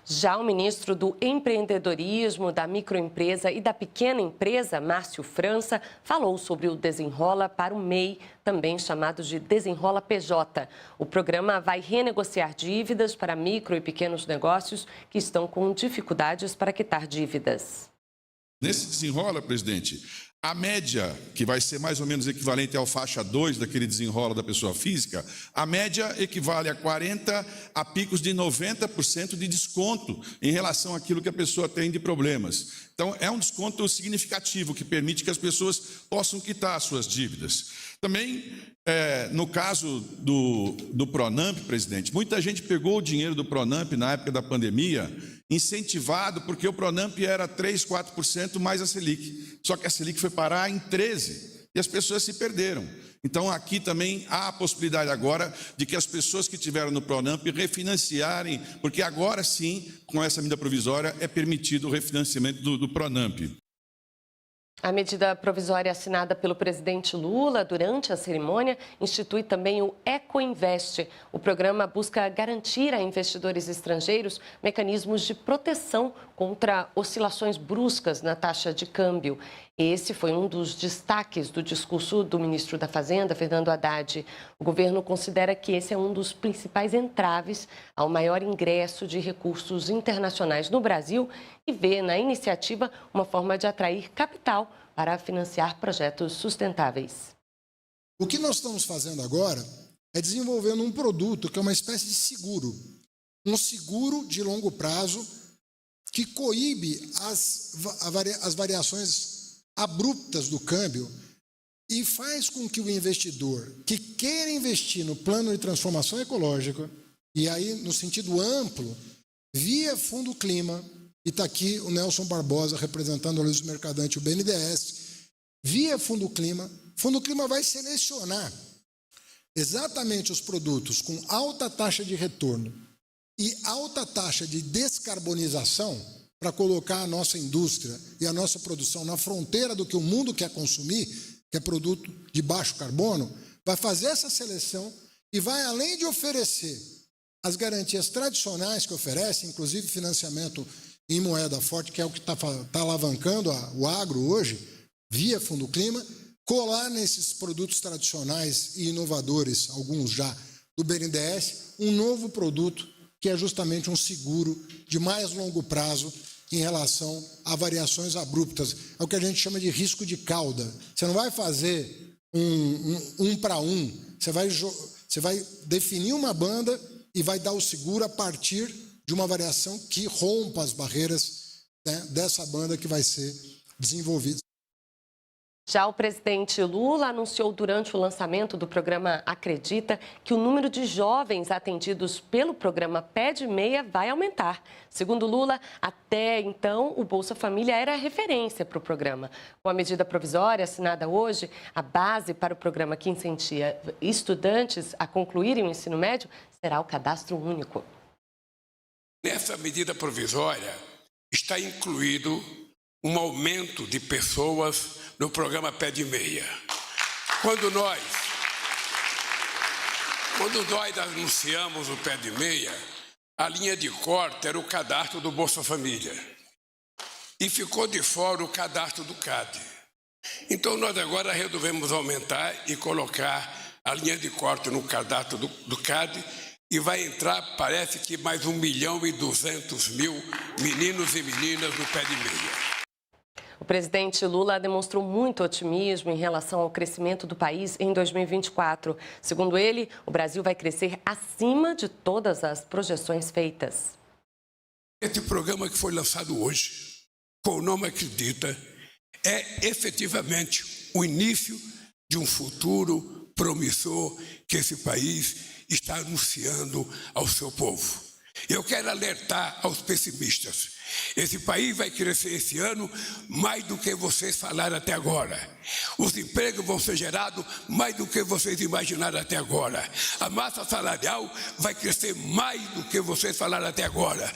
Já o ministro do Empreendedorismo, da Microempresa e da Pequena Empresa, Márcio França, falou sobre o Desenrola para o MEI, também chamado de Desenrola PJ. O programa vai renegociar dívidas para micro e pequenos negócios que estão com dificuldades para quitar dívidas. Nesse Desenrola, presidente, a média, que vai ser mais ou menos equivalente ao faixa 2 daquele desenrola da pessoa física, a média equivale a 40% a picos de 90% de desconto em relação àquilo que a pessoa tem de problemas. Então, é um desconto significativo que permite que as pessoas possam quitar as suas dívidas. Também, no caso do Pronamp, presidente, muita gente pegou o dinheiro do Pronamp na época da pandemia, incentivado, porque o Pronamp era 3%, 4% mais a Selic. Só que a Selic foi parar em 13 e as pessoas se perderam. Então, aqui também há a possibilidade agora de que as pessoas que tiveram no Pronamp refinanciarem, porque agora sim, com essa medida provisória, é permitido o refinanciamento do Pronamp. A medida provisória assinada pelo presidente Lula durante a cerimônia institui também o Ecoinvest. O programa busca garantir a investidores estrangeiros mecanismos de proteção contra oscilações bruscas na taxa de câmbio. Esse foi um dos destaques do discurso do ministro da Fazenda, Fernando Haddad. O governo considera que esse é um dos principais entraves ao maior ingresso de recursos internacionais no Brasil e vê na iniciativa uma forma de atrair capital para financiar projetos sustentáveis. O que nós estamos fazendo agora é desenvolvendo um produto que é uma espécie de seguro. Um seguro de longo prazo que coíbe as variações abruptas do câmbio e faz com que o investidor que queira investir no plano de transformação ecológica, e aí no sentido amplo, via Fundo Clima, e está aqui o Nelson Barbosa representando a Luiz Mercadante, o BNDES, via Fundo Clima vai selecionar exatamente os produtos com alta taxa de retorno e alta taxa de descarbonização para colocar a nossa indústria e a nossa produção na fronteira do que o mundo quer consumir, que é produto de baixo carbono, vai fazer essa seleção e vai, além de oferecer as garantias tradicionais que oferece, inclusive financiamento em moeda forte, que é o que está alavancando o agro hoje, via Fundo Clima, colar nesses produtos tradicionais e inovadores, alguns já do BNDES, um novo produto que é justamente um seguro de mais longo prazo em relação a variações abruptas. É o que a gente chama de risco de cauda. Você não vai fazer um para um, você vai definir uma banda e vai dar o seguro a partir de uma variação que rompa as barreiras, né, dessa banda que vai ser desenvolvida. Já o presidente Lula anunciou durante o lançamento do programa Acredita que o número de jovens atendidos pelo programa Pede Meia vai aumentar. Segundo Lula, até então, o Bolsa Família era a referência para o programa. Com a medida provisória assinada hoje, a base para o programa que incentiva estudantes a concluírem o ensino médio será o cadastro único. Nessa medida provisória está incluído um aumento de pessoas no programa Pede Meia. Quando nós anunciamos o Pede Meia, a linha de corte era o cadastro do Bolsa Família. E ficou de fora o cadastro do CAD. Então nós agora resolvemos aumentar e colocar a linha de corte no cadastro do CAD e vai entrar, parece que mais 1.200.000 meninos e meninas no Pede Meia. O presidente Lula demonstrou muito otimismo em relação ao crescimento do país em 2024. Segundo ele, o Brasil vai crescer acima de todas as projeções feitas. Esse programa que foi lançado hoje, com o nome Acredita, é efetivamente o início de um futuro promissor que esse país está anunciando ao seu povo. Eu quero alertar aos pessimistas. Esse país vai crescer esse ano mais do que vocês falaram até agora. Os empregos vão ser gerados mais do que vocês imaginaram até agora. A massa salarial vai crescer mais do que vocês falaram até agora.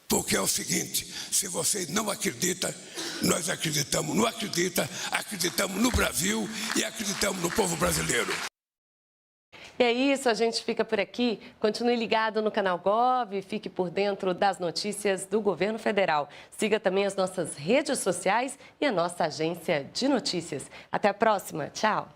Porque é o seguinte, se vocês não acreditam, nós acreditamos. Não acredita, acreditamos no Brasil e acreditamos no povo brasileiro. E é isso, a gente fica por aqui. Continue ligado no canal Gov, fique por dentro das notícias do governo federal. Siga também as nossas redes sociais e a nossa agência de notícias. Até a próxima. Tchau.